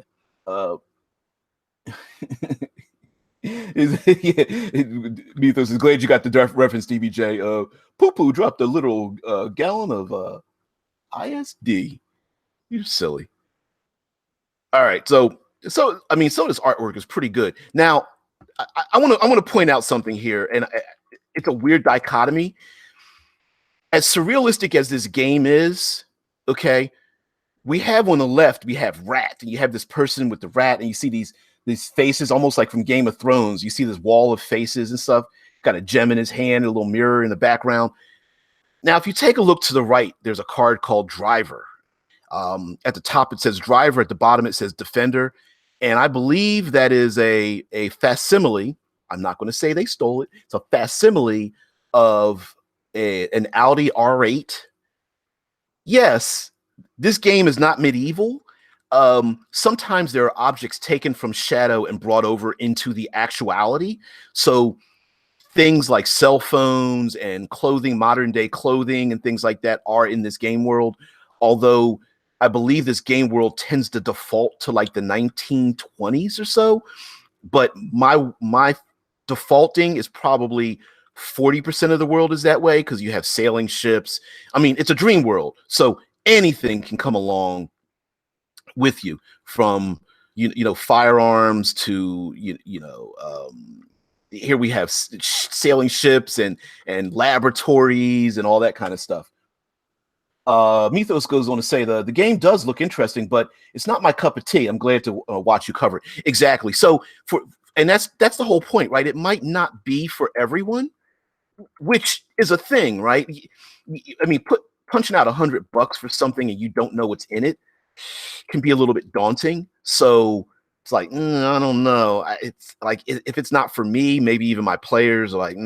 Speaker 1: Mythos is glad you got the reference, DBJ. Poo-poo dropped a little gallon of ISD. You're silly. All right, so I mean, so this artwork is pretty good. Now, I want to point out something here, and it's a weird dichotomy. As surrealistic as this game is, okay, we have on the left, we have rat, and you have this person with the rat, and you see these faces almost like from Game of Thrones. You see this wall of faces and stuff. Got a gem in his hand, a little mirror in the background. Now, if you take a look to the right, there's a card called Driver. At the top, it says Driver. At the bottom, it says Defender. And I believe that is a facsimile. I'm not going to say they stole it. It's a facsimile of an Audi R8. Yes, this game is not medieval. Sometimes there are objects taken from shadow and brought over into the actuality. So things like cell phones and clothing, modern day clothing and things like that are in this game world. Although I believe this game world tends to default to like the 1920s or so. But my defaulting is probably 40% of the world is that way because you have sailing ships. I mean, it's a dream world, so anything can come along with you, from firearms to here we have sailing ships and laboratories and all that kind of stuff. Mythos goes on to say the game does look interesting, but it's not my cup of tea. I'm glad to watch you cover it. Exactly. So that's the whole point, right? It might not be for everyone, which is a thing, right? I mean, punching out $100 for something and you don't know what's in it can be a little bit daunting. So it's like, I don't know. It's like, if it's not for me, maybe even my players are like,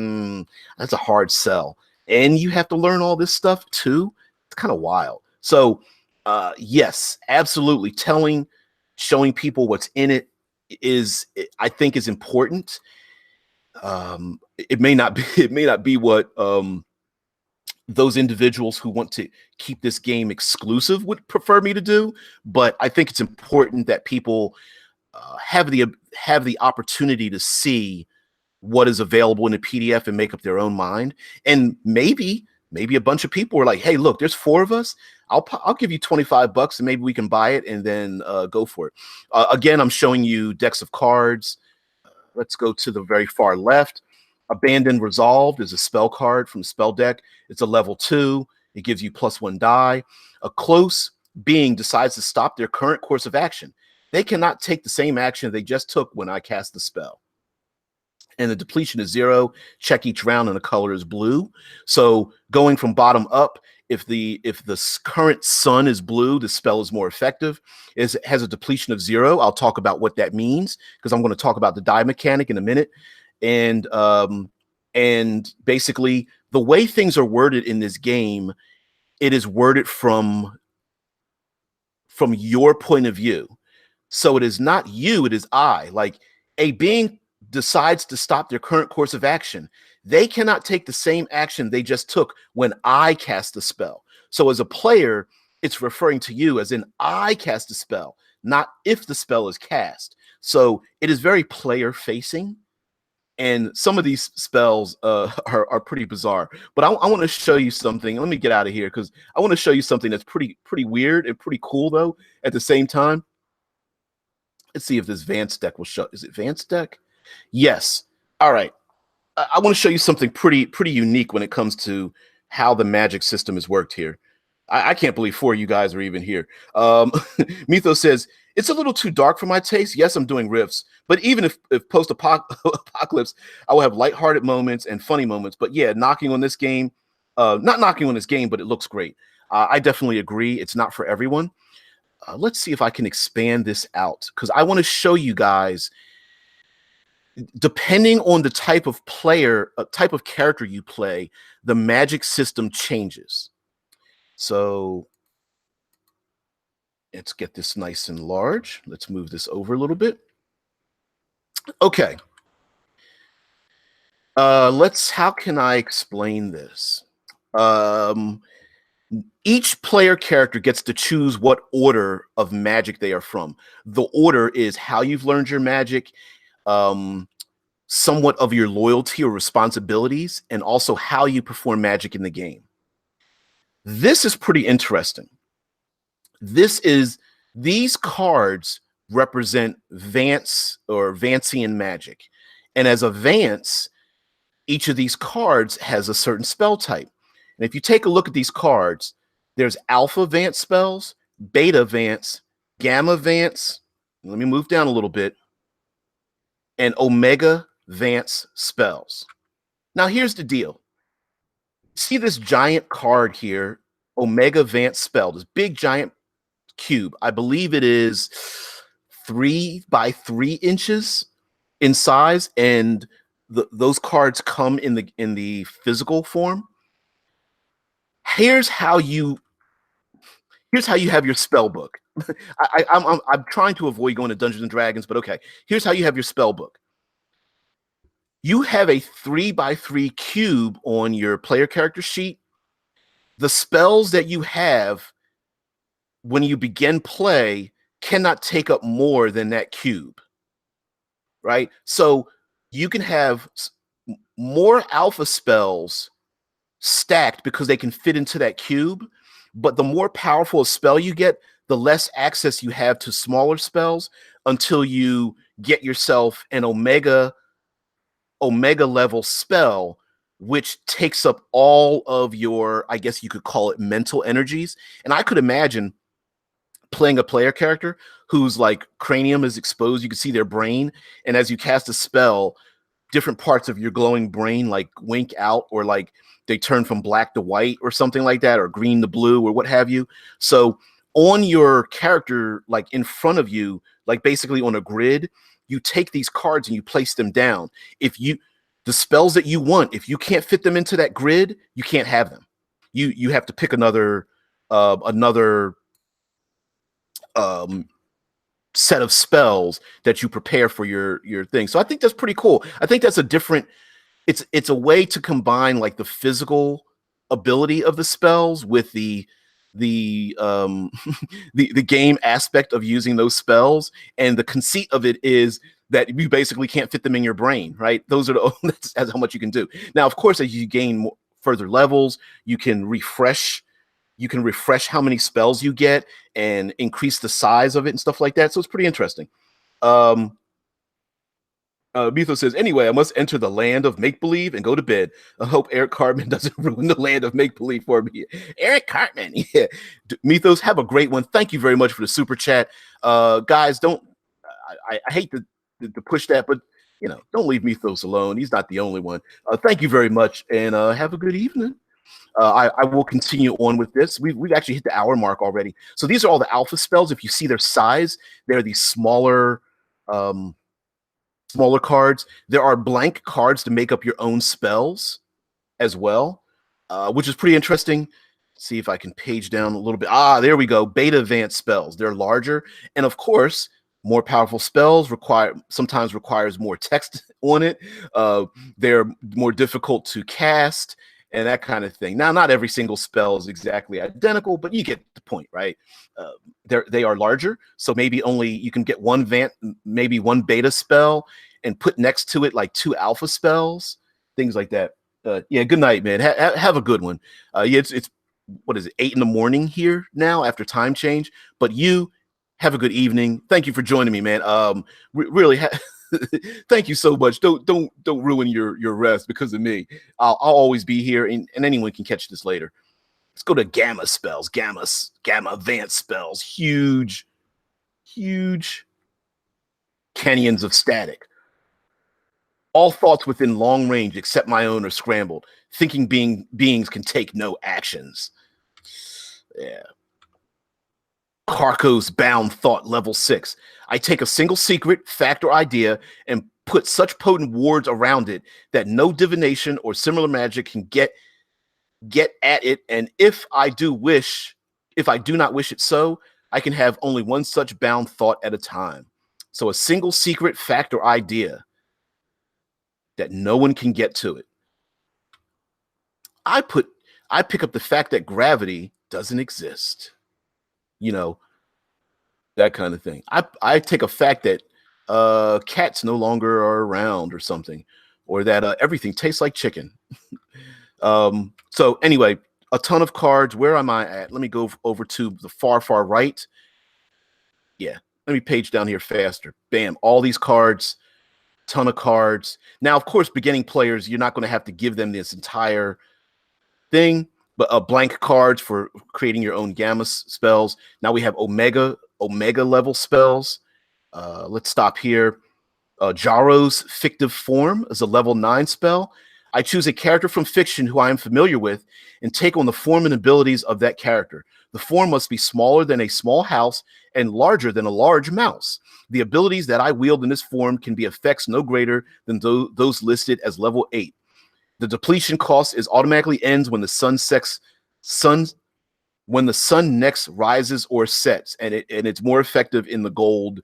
Speaker 1: that's a hard sell. And you have to learn all this stuff too. It's kind of wild. So yes, absolutely. Showing people what's in it I think is important. It may not be what those individuals who want to keep this game exclusive would prefer me to do, but I think it's important that people have the opportunity to see what is available in a PDF and make up their own mind. And maybe a bunch of people are like, hey, look, there's 4 of us. I'll give you $25 and maybe we can buy it and then go for it. Again, I'm showing you decks of cards. Let's go to the very far left. Abandoned Resolved is a spell card from the spell deck. It's a level 2. It gives you +1 die. A close being decides to stop their current course of action. They cannot take the same action they just took when I cast the spell. And the depletion is 0. Check each round and the color is blue. So going from bottom up, if the current sun is blue, the spell is more effective. It has a depletion of 0. I'll talk about what that means because I'm going to talk about the die mechanic in a minute. And basically the way things are worded in this game, it is worded from your point of view. So it is not you, it is I. Like, a being decides to stop their current course of action. They cannot take the same action they just took when I cast the spell. So as a player, it's referring to you as in I cast a spell, not if the spell is cast. So it is very player facing. And some of these spells are pretty bizarre. But I want to show you something. Let me get out of here because I want to show you something that's pretty weird and pretty cool, though, at the same time. Let's see if this Vance deck will show. Is it Vance deck? Yes. All right. I want to show you something pretty unique when it comes to how the magic system has worked here. I can't believe 4 of you guys are even here. Mythos says, it's a little too dark for my taste. Yes, I'm doing riffs, but even if post-apocalypse, I will have lighthearted moments and funny moments. But yeah, knocking on this game, not knocking on this game, but it looks great. I definitely agree. It's not for everyone. Let's see if I can expand this out because I want to show you guys, depending on the type of type of character you play, the magic system changes. So let's get this nice and large. Let's move this over a little bit. Okay. How can I explain this? Each player character gets to choose what order of magic they are from. The order is how you've learned your magic, somewhat of your loyalty or responsibilities, and also how you perform magic in the game. This is pretty interesting. These cards represent Vance or Vancian magic. And as a Vance, each of these cards has a certain spell type. And if you take a look at these cards, there's Alpha Vance spells, Beta Vance, Gamma Vance. Let me move down a little bit. And Omega Vance spells. Now here's the deal. See this giant card here, Omega Vance spell, this big giant cube. I believe it is 3 by 3 inches in size, and those cards come in the physical form. Here's how you have your spell book. I'm trying to avoid going to Dungeons and Dragons, but okay. Here's how you have your spell book. You have a 3 by 3 cube on your player character sheet. The spells that you have when you begin play cannot take up more than that cube, right? So you can have more alpha spells stacked because they can fit into that cube. But the more powerful a spell you get, the less access you have to smaller spells until you get yourself an omega level spell, which takes up all of your, I guess you could call it, mental energies. And I could imagine playing a player character whose like cranium is exposed. You can see their brain, and as you cast a spell, different parts of your glowing brain like wink out, or like they turn from black to white or something like that, or green to blue or what have you. So on your character, like in front of you, like basically on a grid, you take these cards and you place them down. If you the spells that you want, if you can't fit them into that grid, you can't have them. You have to pick another um set of spells that you prepare for your thing. So I think that's pretty cool. I think that's a different, it's a way to combine like the physical ability of the spells with the the game aspect of using those spells. And the conceit of it is that you basically can't fit them in your brain, right? Those are that's how much you can do. Now, of course, as you gain further levels, you can refresh how many spells you get and increase the size of it and stuff like that. So it's pretty interesting. Um, Mitho says, anyway, I must enter the land of make believe and go to bed. I hope Eric Cartman doesn't ruin the land of make believe for me. Eric Cartman, yeah. Mythos, have a great one. Thank you very much for the super chat. Guys, don't, I hate to push that, but you know, don't leave Mythos alone. He's not the only one. Thank you very much, and have a good evening. I will continue on with this. We've actually hit the hour mark already. So these are all the alpha spells. If you see their size, they're these smaller cards. There are blank cards to make up your own spells as well, which is pretty interesting. See if I can page down a little bit. There we go. Beta advanced spells. They're larger. And of course, more powerful spells sometimes requires more text on it. They're more difficult to cast and that kind of thing. Now, not every single spell is exactly identical, but you get the point, right? They are larger, so maybe only you can get maybe one beta spell and put next to it like 2 alpha spells, things like that. Yeah, good night, man. Have a good one. Yeah, it's what is it, 8 a.m. here now after time change, but you have a good evening. Thank you for joining me, man. Really thank you so much. Don't ruin your rest because of me. I'll always be here, and anyone can catch this later. Let's go to gamma spells. Gamma advanced spells. Huge canyons of static. All thoughts within long range except my own are scrambled. Thinking beings can take no actions. Yeah. Carco's bound thought level 6. I take a single secret, fact, or idea and put such potent wards around it that no divination or similar magic can get at it. And if I do not wish it so, I can have only one such bound thought at a time. So a single secret, fact, or idea that no one can get to it. I pick up the fact that gravity doesn't exist. You know, that kind of thing. I take a fact that cats no longer are around or something, or that everything tastes like chicken. So anyway, a ton of cards. Where am I at? Let me go over to the far right. Yeah, let me page down here faster. Bam, all these cards, ton of cards. Now, of course, beginning players, you're not going to have to give them this entire thing, but blank cards for creating your own gamma spells. Now we have omega level spells. Let's stop here. Jaro's fictive form is a level 9 spell. I choose a character from fiction who I am familiar with and take on the form and abilities of that character. The form must be smaller than a small house and larger than a large mouse. The abilities that I wield in this form can be effects no greater than those listed as level 8. The depletion cost automatically ends when the sun next rises or sets, and it's more effective in the gold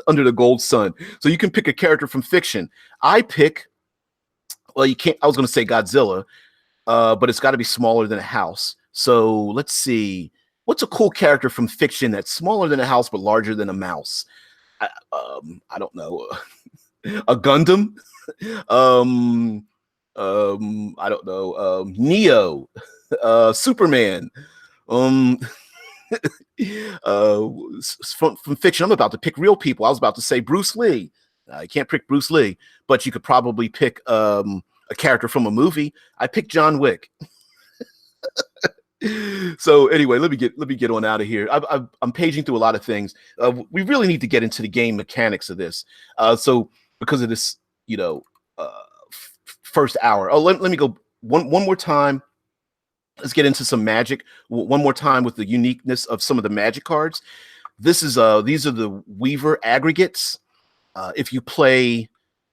Speaker 1: under the gold sun. So you can pick a character from fiction. You can't. I was going to say Godzilla, but it's got to be smaller than a house. So let's see. What's a cool character from fiction that's smaller than a house but larger than a mouse? I don't know. A Gundam. I don't know, Neo, Superman, um, uh, from fiction. I'm about to pick real people. I was about to say Bruce Lee. I can't pick Bruce Lee, but you could probably pick a character from a movie. I picked John Wick. So anyway, let me get on out of here. I'm paging through a lot of things. We really need to get into the game mechanics of this. So because of this, you know, first hour. Oh, let me go one more time. Let's get into some magic one more time with the uniqueness of some of the magic cards. These are the Weaver aggregates. If you play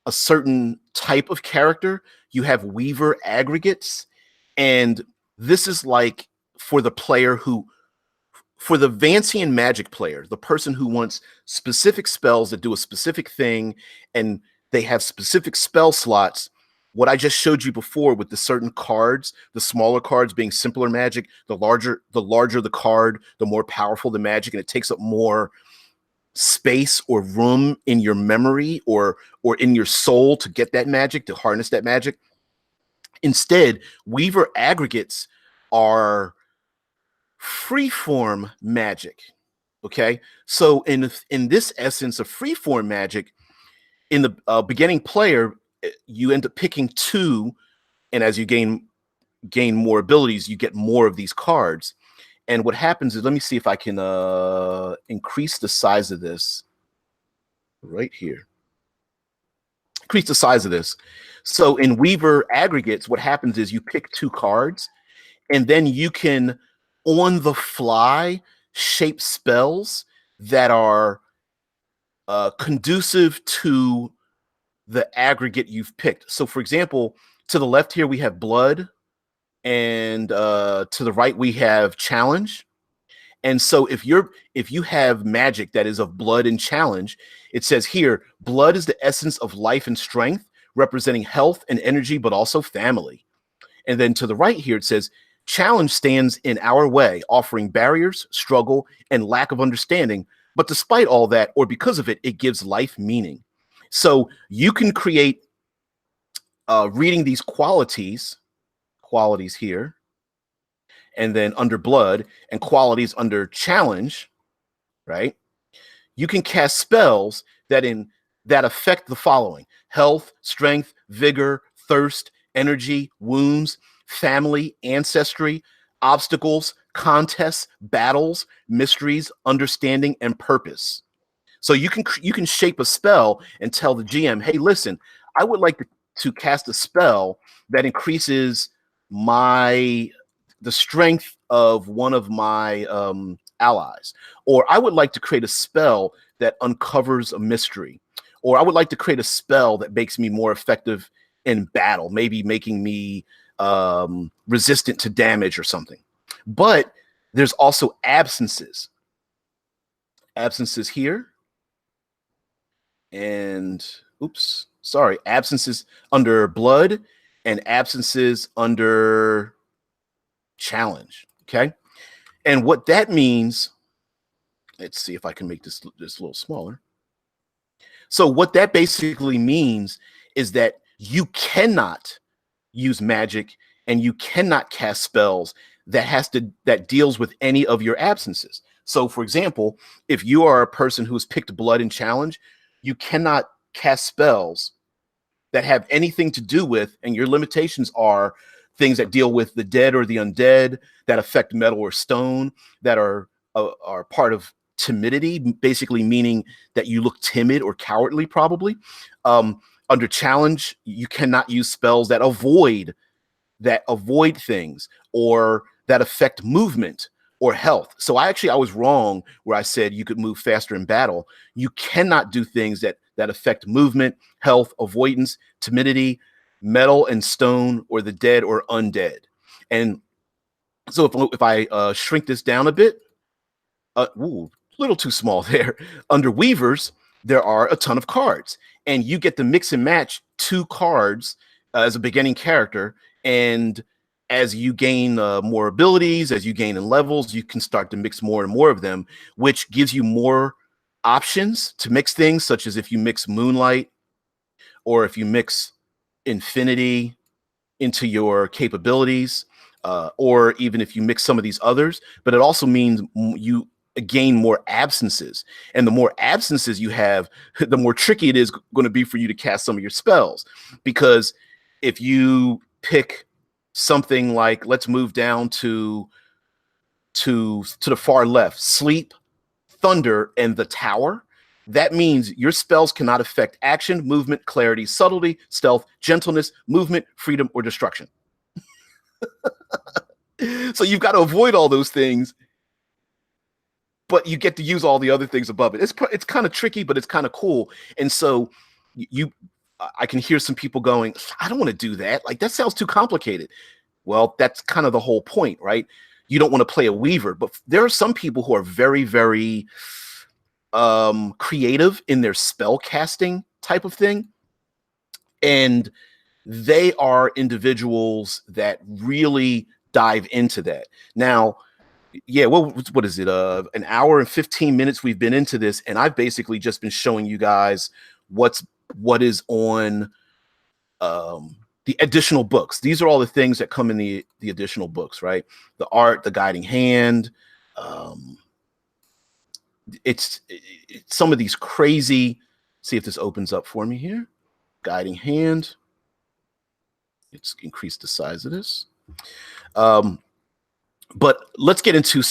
Speaker 1: a certain type of character, you have Weaver aggregates, and this is like for the player who, for the Vancian magic player, the person who wants specific spells that do a specific thing, and they have specific spell slots. What I just showed you before with the certain cards, the smaller cards being simpler magic, the larger the card, the more powerful the magic, and it takes up more space or room in your memory or in your soul to get that magic, to harness that magic. Instead, Weaver aggregates are freeform magic. Okay, so in this essence of freeform magic, in the beginning player, you end up picking two, and as you gain more abilities, you get more of these cards. And what happens is, let me see if I can increase the size of this right here. Increase the size of this. So in Weaver aggregates, what happens is you pick two cards, and then you can, on the fly, shape spells that are conducive to the aggregate you've picked. So for example, to the left here, we have blood, and to the right, we have challenge. And so if you have magic that is of blood and challenge, it says here, blood is the essence of life and strength, representing health and energy, but also family. And then to the right here, it says, challenge stands in our way, offering barriers, struggle, and lack of understanding. But despite all that, or because of it, it gives life meaning. So you can create, reading these qualities here, and then under blood, and qualities under challenge, right? You can cast spells that affect the following: health, strength, vigor, thirst, energy, wounds, family, ancestry, obstacles, contests, battles, mysteries, understanding, and purpose. So you can shape a spell and tell the GM, hey, listen, I would like to cast a spell that increases the strength of one of my allies, or I would like to create a spell that uncovers a mystery, or I would like to create a spell that makes me more effective in battle, maybe making me resistant to damage or something. But there's also absences here, and absences under blood and absences under challenge. Okay, and what that means, let's see if I can make this a little smaller. So what that basically means is that you cannot use magic and you cannot cast spells that deals with any of your absences. So for example, if you are a person who's picked blood and challenge, you cannot cast spells that have anything to do with, and your limitations are things that deal with the dead or the undead, that affect metal or stone, that are part of timidity, basically meaning that you look timid or cowardly, probably. Under challenge, you cannot use spells that avoid things, or that affect movement or health. So I was wrong where I said you could move faster in battle. You cannot do things that affect movement, health, avoidance, timidity, metal and stone, or the dead or undead. And so if I shrink this down a bit, a little too small there. Under Weavers, there are a ton of cards, and you get to mix and match two cards as a beginning character. And as you gain more abilities, as you gain in levels, you can start to mix more and more of them, which gives you more options to mix things, such as if you mix Moonlight or if you mix infinity into your capabilities, or even if you mix some of these others. But it also means you gain more absences, and the more absences you have, the more tricky it is going to be for you to cast some of your spells. Because if you pick something like, let's move down to the far left, sleep, thunder, and the tower, that means your spells cannot affect action, movement, clarity, subtlety, stealth, gentleness, movement, freedom, or destruction. So you've got to avoid all those things, but you get to use all the other things above it. It's kind of tricky, but it's kind of cool. And so I can hear some people going, I don't want to do that. Like, that sounds too complicated. Well, that's kind of the whole point, right? You don't want to play a weaver, but there are some people who are very, very creative in their spell casting type of thing. And they are individuals that really dive into that. Now, yeah, well, what is it? An hour and 15 minutes we've been into this, and I've basically just been showing you guys what is on the additional books. These are all the things that come in the additional books, right? The art, the guiding hand. It's some of these crazy. See if this opens up for me here. Guiding hand. Let's increase the size of this. But let's get into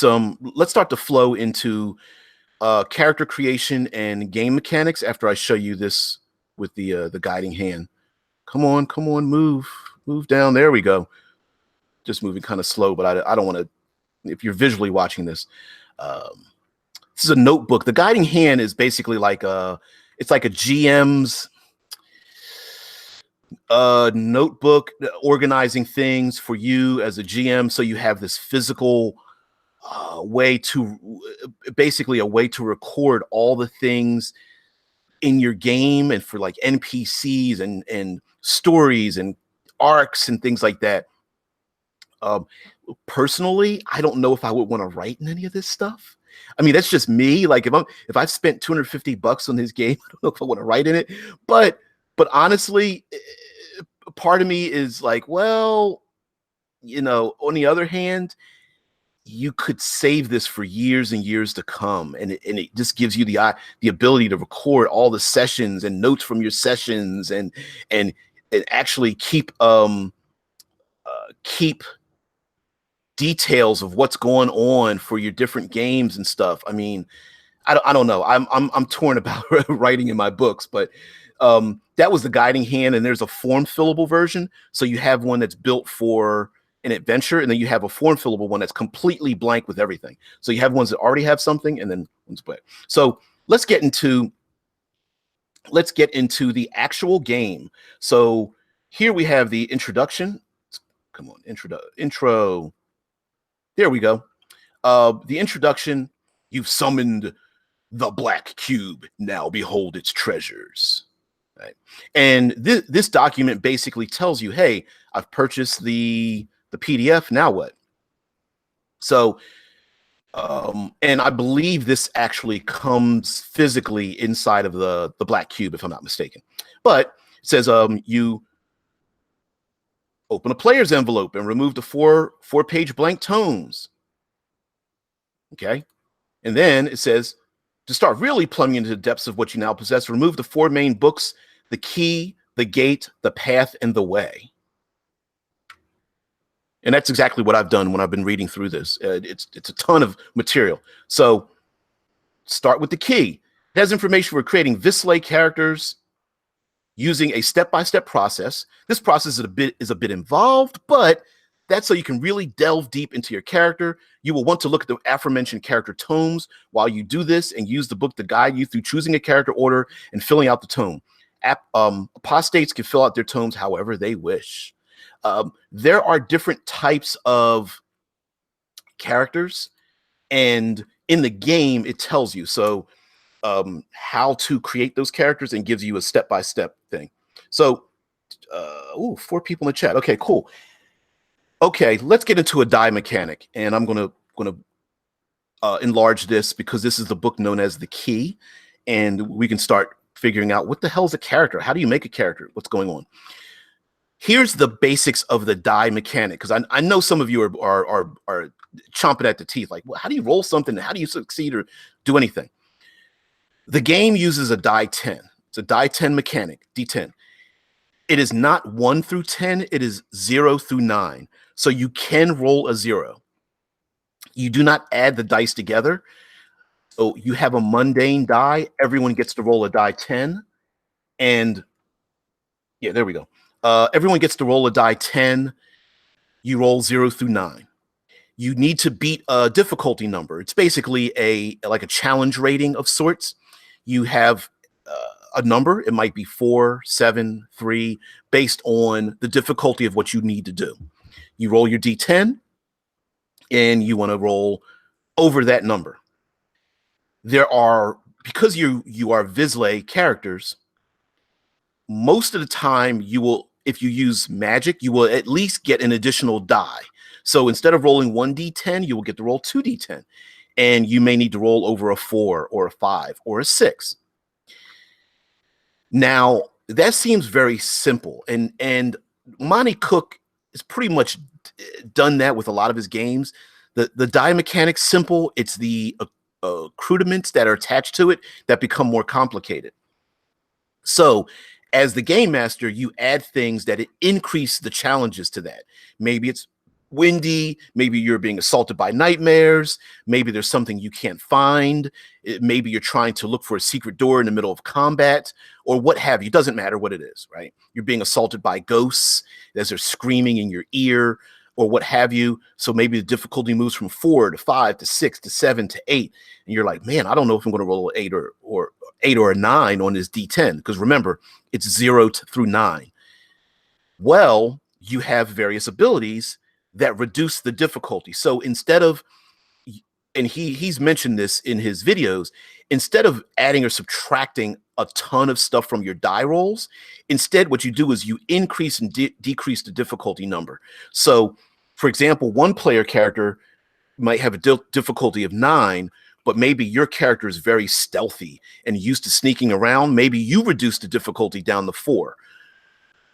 Speaker 1: let's start to flow into character creation and game mechanics after I show you this with the guiding hand. Come on, move down. There we go. Just moving kind of slow, but I don't want to, if you're visually watching this, this is a notebook. The guiding hand is basically like it's like a GM's notebook organizing things for you as a GM. So you have this physical way to, basically a way to record all the things in your game, and for like NPCs and stories and arcs and things like that. Personally, I don't know if I would want to write in any of this stuff. I mean, that's just me. Like, if I've spent $250 on this game, I don't know if I want to write in it. But honestly, part of me is like, well, on the other hand, you could save this for years and years to come, and it just gives you the ability to record all the sessions and notes from your sessions, and actually keep details of what's going on for your different games and stuff. I mean, I don't know. I'm torn about writing in my books, but that was the guiding hand, and there's a form fillable version. So you have one that's built for an adventure, and then you have a form fillable one that's completely blank with everything. So you have ones that already have something, and then ones blank. So let's get into the actual game. So here we have the introduction. Come on, intro. There we go. The introduction. You've summoned the black cube. Now behold its treasures. Right. And this document basically tells you, hey, I've purchased the PDF. Now what? So, and I believe this actually comes physically inside of the black cube, if I'm not mistaken. But it says you open a player's envelope and remove the four-page blank tomes. Okay. And then it says, to start really plumbing into the depths of what you now possess, remove the 4 main books: the key, the gate, the path, and the way. And that's exactly what I've done when I've been reading through this. It's a ton of material. So start with the key. It has information for creating Vislay characters using a step-by-step process. This process is a bit involved, but that's so you can really delve deep into your character. You will want to look at the aforementioned character tomes while you do this, and use the book to guide you through choosing a character order and filling out the tome. Apostates can fill out their tomes however they wish. There are different types of characters, and in the game it tells you how to create those characters and gives you a step-by-step thing. So 4 people in the chat. Okay, cool. Okay, let's get into a die mechanic, and I'm gonna enlarge this because this is the book known as The Key, and we can start figuring out what the hell is a character? How do you make a character? What's going on? Here's the basics of the die mechanic, because I know some of you are chomping at the teeth, like, well, how do you roll something? How do you succeed or do anything? The game uses a die 10. It's a die 10 mechanic, D10. It is not 1 through 10, it is 0 through 9. So you can roll a 0. You do not add the dice together. So you have a mundane die. Everyone gets to roll a die 10. And yeah, there we go. Everyone gets to roll a die 10. You roll 0 through 9. You need to beat a difficulty number. It's basically like a challenge rating of sorts. You have a number. It might be 4, 7, 3, based on the difficulty of what you need to do. You roll your D10, and you want to roll over that number. There are, because you are Vizsla characters, most of the time you will, if you use magic, you will at least get an additional die. So instead of rolling 1d10, you will get to roll 2d10. And you may need to roll over a 4 or a 5 or a 6. Now, that seems very simple. And Monty Cook has pretty much done that with a lot of his games. The die mechanic's simple. It's the accoutrements that are attached to it that become more complicated. So as the game master, you add things that increase the challenges to that. Maybe it's windy, maybe you're being assaulted by nightmares, maybe there's something you can't find, maybe you're trying to look for a secret door in the middle of combat, or what have you. Doesn't matter what it is, right? You're being assaulted by ghosts as they're screaming in your ear, or what have you. So maybe the difficulty moves from 4 to 5 to 6 to 7 to 8, and you're like, man, I don't know if I'm going to roll an 8 or a 9 on this D10, because remember, it's 0 through 9. Well, you have various abilities that reduce the difficulty. So instead of, and he's mentioned this in his videos, instead of adding or subtracting a ton of stuff from your die rolls, instead what you do is you increase and decrease the difficulty number. So, for example, one player character might have a difficulty of 9, but maybe your character is very stealthy and used to sneaking around. Maybe you reduce the difficulty down to 4.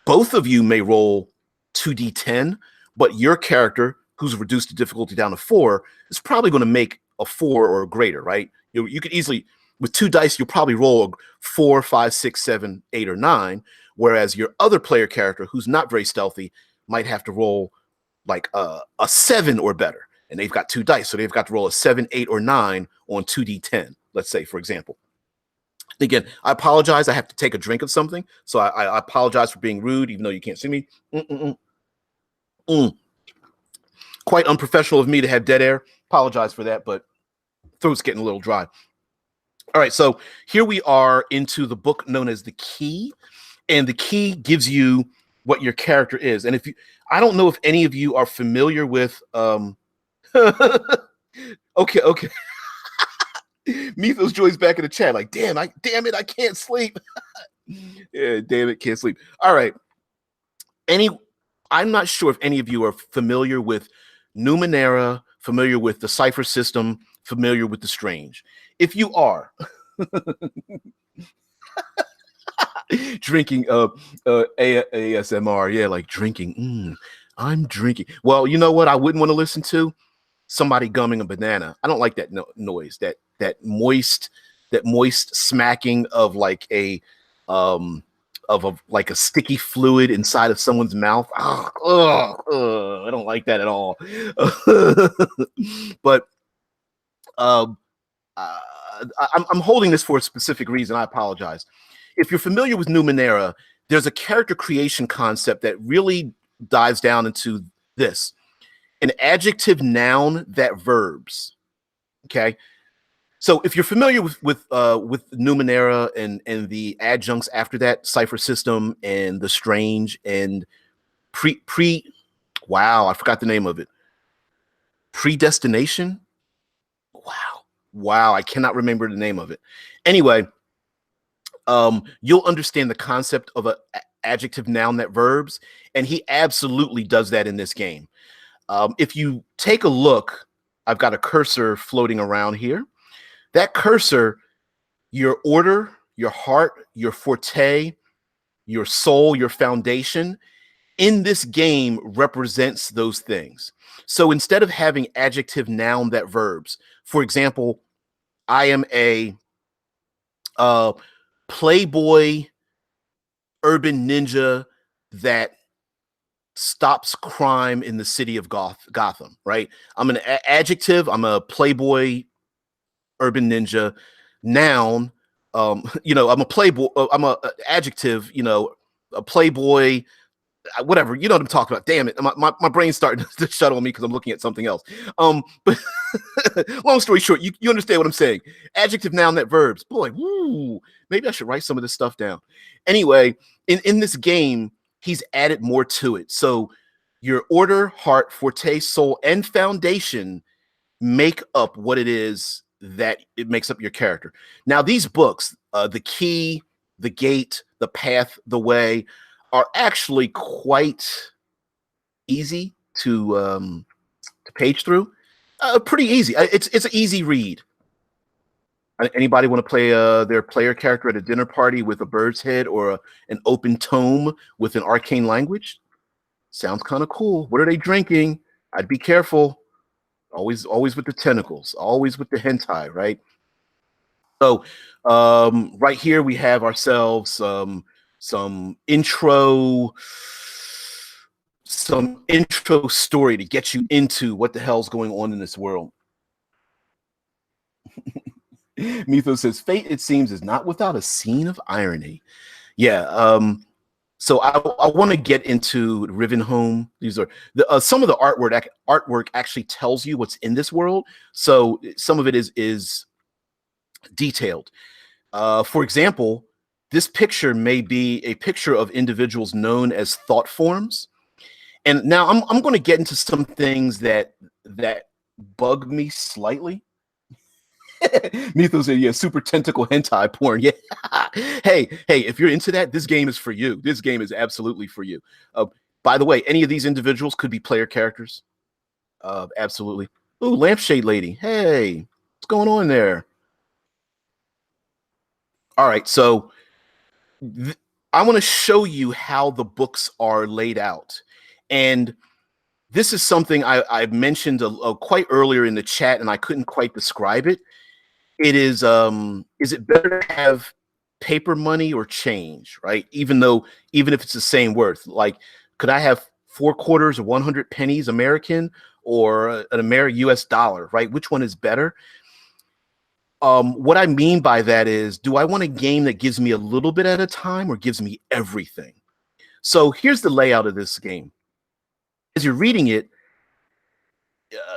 Speaker 1: Both of you may roll 2d10, but your character, who's reduced the difficulty down to 4, is probably going to make a 4 or greater, right? You could easily, with 2 dice, you'll probably roll a 4, 5, 6, 7, 8, or 9, whereas your other player character, who's not very stealthy, might have to roll like a 7 or better. And they've got 2 dice, so they've got to roll a 7, 8, or 9 on 2d10, let's say, for example. Again, I apologize. I have to take a drink of something, so I apologize for being rude, even though you can't see me. Quite unprofessional of me to have dead air. Apologize for that, but throat's getting a little dry. All right, so here we are into the book known as The Key, and the key gives you what your character is. And if you, I don't know if any of you are familiar with okay. Mythos Joy's back in the chat, like, damn it, I can't sleep. Yeah, damn it, can't sleep. All right. I'm not sure if any of you are familiar with Numenera, familiar with the cipher system, familiar with the strange. If you are, drinking ASMR, yeah, like drinking. I'm drinking. Well, you know what I wouldn't want to listen to? Somebody gumming a banana. I don't like that noise. That moist smacking of like a like a sticky fluid inside of someone's mouth. I don't like that at all. But I'm holding this for a specific reason. I apologize. If you're familiar with Numenera, there's a character creation concept that really dives down into this: an adjective noun that verbs. Okay. So if you're familiar with Numenera and the adjuncts after that, cipher system and the strange and wow, I forgot the name of it. Predestination. Wow, I cannot remember the name of it. Anyway, you'll understand the concept of an adjective noun that verbs, and he absolutely does that in this game. If you take a look, I've got a cursor floating around here. That cursor, your order, your heart, your forte, your soul, your foundation in this game represents those things. So instead of having adjective, noun, that verbs, for example, I am a playboy urban ninja that stops crime in the city of Gotham, right? I'm an adjective. I'm a playboy urban ninja. Noun, I'm a playboy. I'm a adjective, a playboy, whatever. You know what I'm talking about. Damn it. My brain's starting to shut on me because I'm looking at something else. But long story short, you understand what I'm saying. Adjective, noun, that verbs. Boy, woo, maybe I should write some of this stuff down. Anyway, in this game, he's added more to it. So your order, heart, forte, soul, and foundation make up what it is that it makes up your character. Now, these books, the key, the gate, the path, the way, are actually quite easy to page through. Pretty easy. It's an easy read. Anybody want to play their player character at a dinner party with a bird's head or an open tome with an arcane language? Sounds kind of cool. What are they drinking? I'd be careful. Always with the tentacles. Always with the hentai, right? So right here we have ourselves some intro story to get you into what the hell's going on in this world. Mythos says, fate, it seems, is not without a scene of irony. Yeah. So I want to get into Rivenhome. These are some of the artwork actually tells you what's in this world. So some of it is detailed. For example, this picture may be a picture of individuals known as thought forms. And now I'm going to get into some things that bug me slightly. Mythos said, yeah, super tentacle hentai porn. Yeah. hey, if you're into that, this game is for you. This game is absolutely for you. By the way, any of these individuals could be player characters. Absolutely. Ooh, lampshade lady. Hey, what's going on there? All right, so I want to show you how the books are laid out. And this is something I mentioned quite earlier in the chat, and I couldn't quite describe it. It is it better to have paper money or change, right? Even if it's the same worth. Like, could I have 4 quarters or 100 pennies American or an US dollar, right? Which one is better? What I mean by that is, do I want a game that gives me a little bit at a time or gives me everything? So here's the layout of this game. As you're reading it,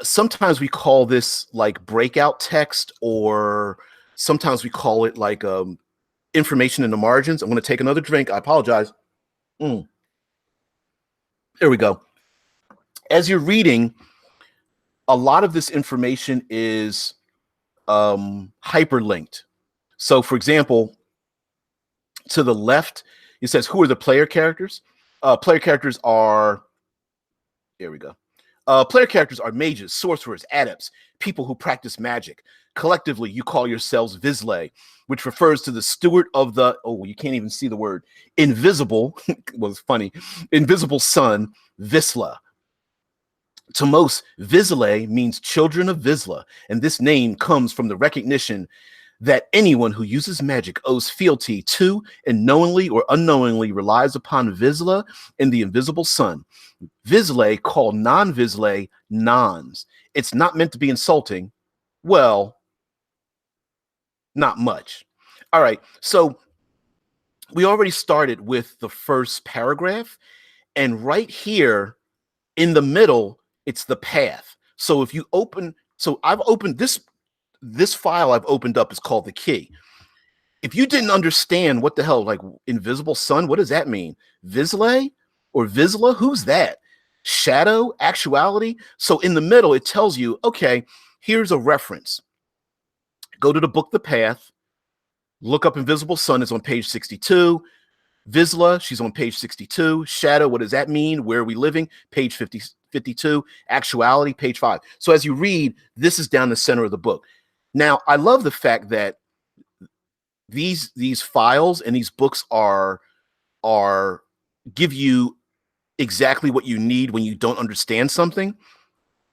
Speaker 1: sometimes we call this like breakout text, or sometimes we call it like information in the margins. I'm going to take another drink. I apologize. There we go. As you're reading, a lot of this information is hyperlinked. So, for example, to the left, it says, who are the player characters? Player characters are, here we go. Player characters are mages, sorcerers, adepts, people who practice magic. Collectively, you call yourselves Vizsla, which refers to the steward of the, oh, you can't even see the word, invisible, well, it's funny, invisible sun, Visla. To most, Vizsla means children of Vizsla, and this name comes from the recognition that anyone who uses magic owes fealty to and knowingly or unknowingly relies upon Vizsla and the invisible sun. Vizsla call non-Vizsla nons. It's not meant to be insulting. Well, not much. All right, so we already started with the first paragraph, and right here in the middle, it's the path. So if you open, so I've opened this file I've opened up is called the key. If you didn't understand what the hell, like invisible sun, what does that mean? Vizsla or Vizsla? Who's that? Shadow, actuality. So in the middle, it tells you, okay, here's a reference. Go to the book, The Path, look up invisible sun is on page 62. Vizsla, she's on page 62. Shadow, what does that mean? Where are we living? Page 52. Actuality, page 5. So as you read, this is down the center of the book. Now, I love the fact that these files and these books are give you exactly what you need when you don't understand something.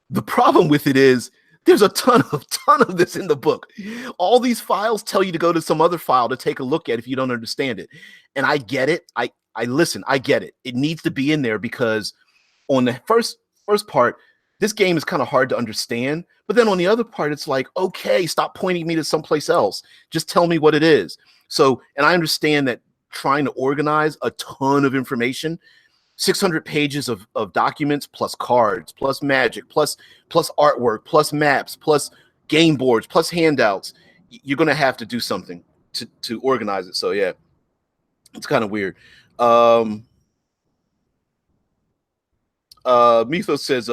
Speaker 1: The problem with it is there's a ton of this in the book. All these files tell you to go to some other file to take a look at if you don't understand it. And I get it. I listen, I get it. It needs to be in there because on the first part, this game is kind of hard to understand. But then on the other part, it's like, okay, stop pointing me to someplace else. Just tell me what it is. So, and I understand that trying to organize a ton of information, 600 pages of documents plus cards plus magic plus artwork plus maps plus game boards plus handouts, you're going to have to do something to organize it. So yeah, it's kind of weird. Mythos says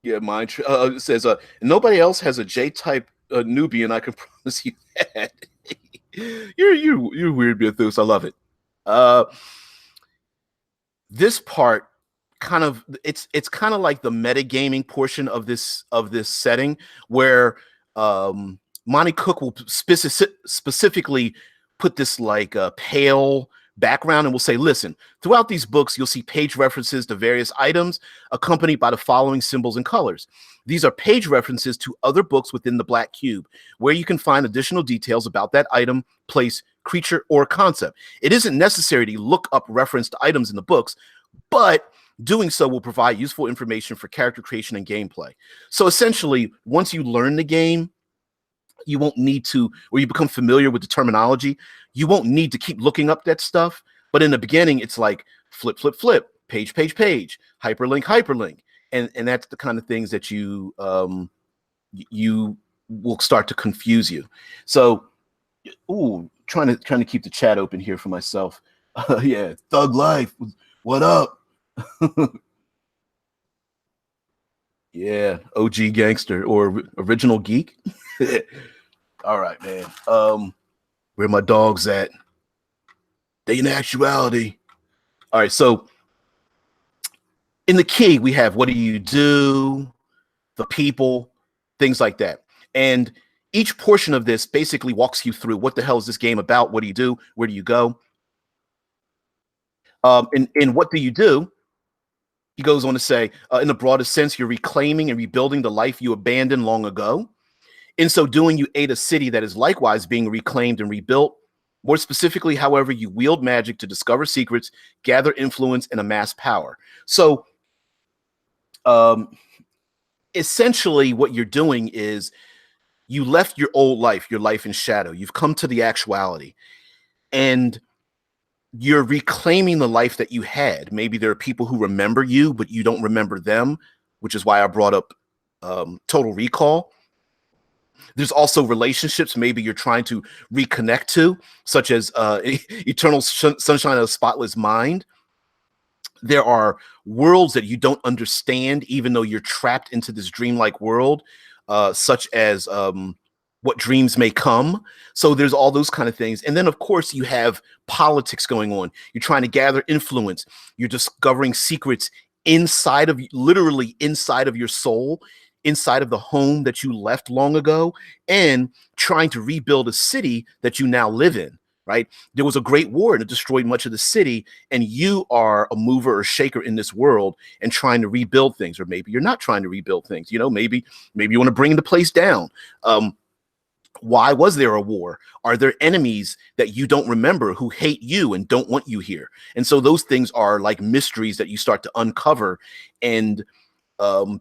Speaker 1: yeah, mine says nobody else has a J-type Nubian, I can promise you that. you're weird, Mythos. I love it. This part kind of it's kind of like the metagaming portion of this setting where Monty Cook will specifically put this like pale background and will say, listen, throughout these books, you'll see page references to various items accompanied by the following symbols and colors. These are page references to other books within the Black Cube, where you can find additional details about that item, place, creature, or concept. It isn't necessary to look up referenced items in the books, but doing so will provide useful information for character creation and gameplay. So essentially, once you learn the game, you won't need to, or you become familiar with the terminology, you won't need to keep looking up that stuff. But in the beginning, it's like flip, flip, flip, page, page, page, hyperlink, hyperlink. And that's the kind of things that you will start to confuse you. So, trying to keep the chat open here for myself. Yeah, Thug Life, what up? Yeah, OG gangster or original geek. All right, man. Where my dogs at? They in actuality. All right, so in the key, we have what do you do, the people, things like that. And each portion of this basically walks you through what the hell is this game about? What do you do? Where do you go? And what do you do? He goes on to say, in the broadest sense, you're reclaiming and rebuilding the life you abandoned long ago. In so doing, you aid a city that is likewise being reclaimed and rebuilt. More specifically, however, you wield magic to discover secrets, gather influence, and amass power. So, essentially, what you're doing is you left your old life, your life in shadow. You've come to the actuality, and you're reclaiming the life that you had. Maybe there are people who remember you, but you don't remember them, which is why I brought up Total Recall. There's also relationships maybe you're trying to reconnect to, such as Eternal Sunshine of a Spotless Mind. There are worlds that you don't understand, even though you're trapped into this dreamlike world, such as What Dreams May Come. So there's all those kind of things. And then, of course, you have politics going on. You're trying to gather influence. You're discovering secrets inside of, literally inside of your soul, inside of the home that you left long ago, and trying to rebuild a city that you now live in, right? There was a great war and it destroyed much of the city, and you are a mover or shaker in this world and trying to rebuild things. Or maybe you're not trying to rebuild things. You know, maybe you want to bring the place down. Why was there a war? Are there enemies that you don't remember who hate you and don't want you here? And so those things are like mysteries that you start to uncover, and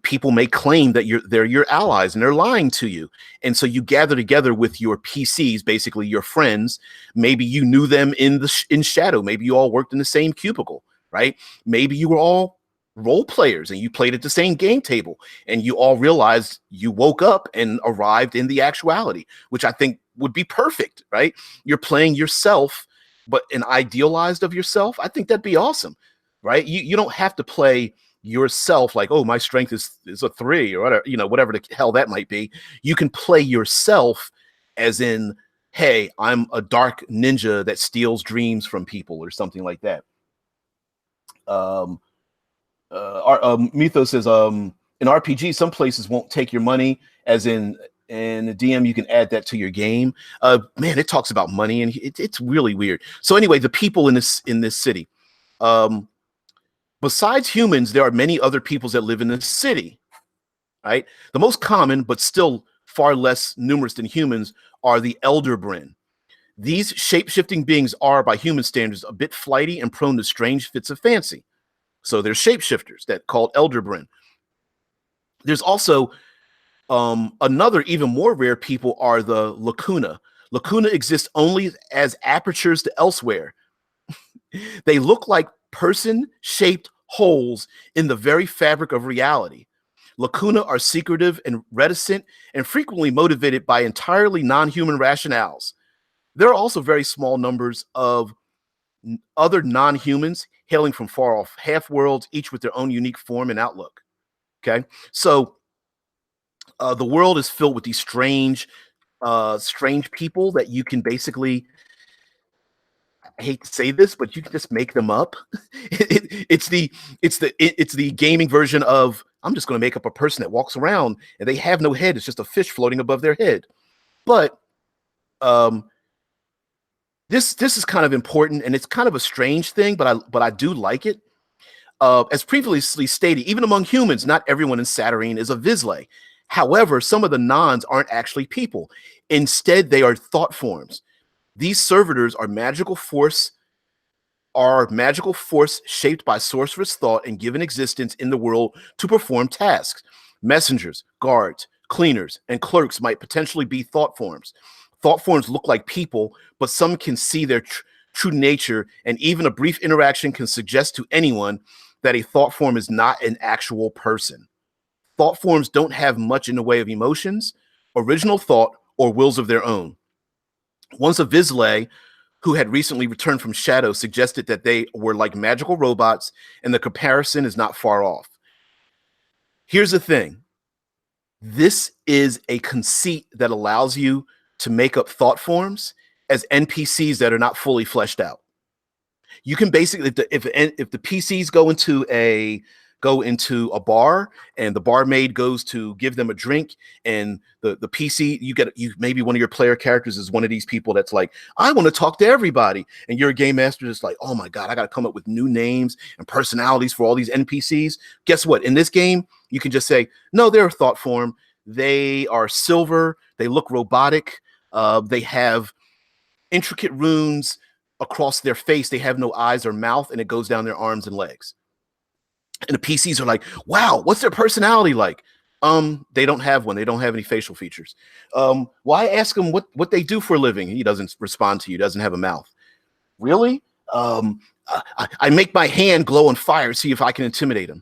Speaker 1: people may claim that they're your allies and they're lying to you. And so you gather together with your PCs, basically your friends. Maybe you knew them in shadow. Maybe you all worked in the same cubicle, right? Maybe you were all role players and you played at the same game table, and you all realized you woke up and arrived in the actuality, which I think would be perfect, right? You're playing yourself, but an idealized of yourself. I think that'd be awesome, right? You don't have to play yourself like, oh, my strength is a 3 or whatever, you know, whatever the hell that might be. You can play yourself as in, hey, I'm a dark ninja that steals dreams from people or something like that. Mythos says, in RPG, some places won't take your money, as in and the DM, you can add that to your game. Man, it talks about money, and it's really weird. So anyway, the people in this city, besides humans, there are many other peoples that live in this city. Right, the most common, but still far less numerous than humans, are the Elderbrin. These shape-shifting beings are, by human standards, a bit flighty and prone to strange fits of fancy. So they're shapeshifters that called Elderbrin. There's also another even more rare people are the Lacuna. Lacuna exist only as apertures to elsewhere. They look like person-shaped holes in the very fabric of reality. Lacuna are secretive and reticent and frequently motivated by entirely non-human rationales. There are also very small numbers of other non-humans hailing from far-off half-worlds, each with their own unique form and outlook. Okay, so the world is filled with these strange people that you can basically, I hate to say this, but you can just make them up. It's the gaming version of, I'm just going to make up a person that walks around and they have no head. It's just a fish floating above their head. But this is kind of important, and it's kind of a strange thing, but I do like it. As previously stated, even among humans, not everyone in Saturnine is a Vizsla. However, some of the Nons aren't actually people. Instead, they are thought forms. These servitors are magical force shaped by sorcerous thought and given existence in the world to perform tasks. Messengers, guards, cleaners, and clerks might potentially be thought forms. Thought forms look like people, but some can see their true nature, and even a brief interaction can suggest to anyone that a thought form is not an actual person. Thought forms don't have much in the way of emotions, original thought, or wills of their own. Once a Vizsla who had recently returned from Shadow suggested that they were like magical robots, and the comparison is not far off. Here's the thing. This is a conceit that allows you to make up thought forms as NPCs that are not fully fleshed out. You can basically, if the PCs go into a bar and the barmaid goes to give them a drink, and the PC, you maybe one of your player characters is one of these people that's like, I want to talk to everybody, and you're a game master that's like, oh my god, I got to come up with new names and personalities for all these NPCs. Guess what? In this game, you can just say, no, they're a thought form. They are silver. They look robotic. They have intricate runes across their face. They have no eyes or mouth, and it goes down their arms and legs. And the PCs are like, wow, what's their personality like? They don't have one. They don't have any facial features. Why ask him what they do for a living? He doesn't respond to you. Doesn't have a mouth. Really? I make my hand glow on fire, see if I can intimidate him.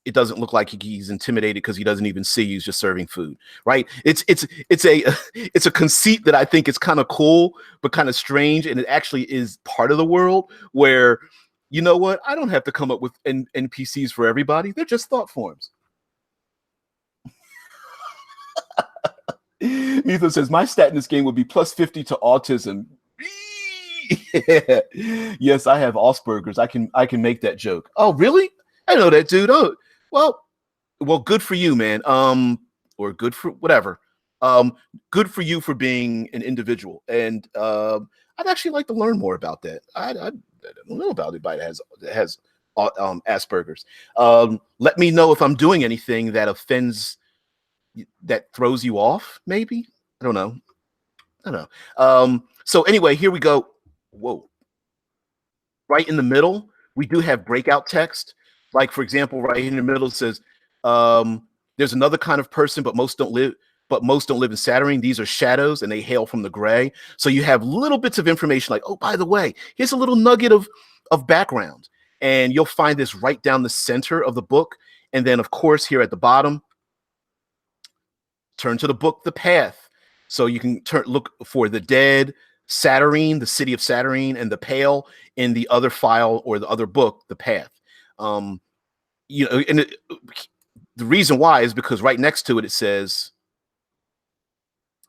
Speaker 1: It doesn't look like he's intimidated because he doesn't even see you. He's just serving food, right? It's a conceit that I think is kind of cool, but kind of strange, and it actually is part of the world where, you know what? I don't have to come up with NPCs for everybody. They're just thought forms. Ethan says, my stat in this game would be plus 50 to autism. Yeah. Yes, I have Asperger's. I can make that joke. Oh, really? I know that, dude. Oh, well, good for you, man. Or good for whatever. Good for you for being an individual. And I'd actually like to learn more about that. I don't know about anybody that has Asperger's. Let me know if I'm doing anything that offends, that throws you off. Maybe, I don't know. So anyway, here we go. Whoa! Right in the middle, we do have breakout text. Like, for example, right in the middle, it says, there's another kind of person, but most don't live in Saturnine. These are shadows, and they hail from the gray. So you have little bits of information like, oh, by the way, here's a little nugget of background. And you'll find this right down the center of the book. And then, of course, here at the bottom, turn to the book, The Path. So you can look for the dead, Saturnine, the city of Saturnine, and the pale in the other file or the other book, The Path. And the reason why is because right next to it, it says,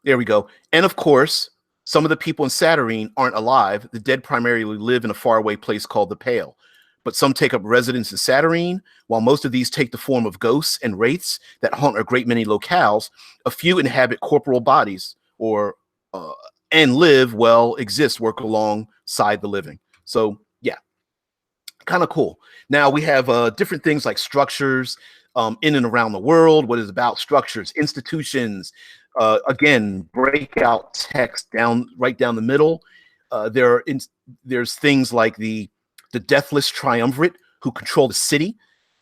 Speaker 1: there we go. And of course, some of the people in Saturnine aren't alive. The dead primarily live in a faraway place called the Pale. but some take up residence in Saturnine. While most of these take the form of ghosts and wraiths that haunt a great many locales, a few inhabit corporal bodies or and live, well, exist, work alongside the living. So yeah, kind of cool. Now we have different things like structures in and around the world. What is about structures, institutions, again, breakout text right down the middle. There's things like the Deathless Triumvirate who control the city.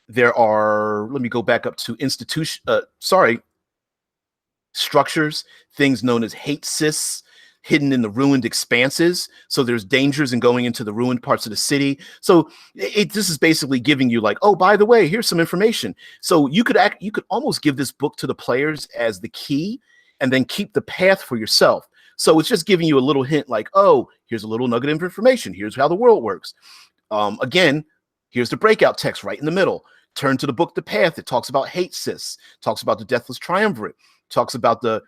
Speaker 1: There are, let me go back up to structures, things known as hate cysts, hidden in the ruined expanses. So there's dangers in going into the ruined parts of the city. So this is basically giving you like, oh, by the way, here's some information. So you could almost give this book to the players as the key and then keep the path for yourself. So it's just giving you a little hint like, oh, here's a little nugget of information. Here's how the world works. Again, here's the breakout text right in the middle. Turn to the book, The Path. It talks about hate cysts, talks about the Deathless Triumvirate, talks about the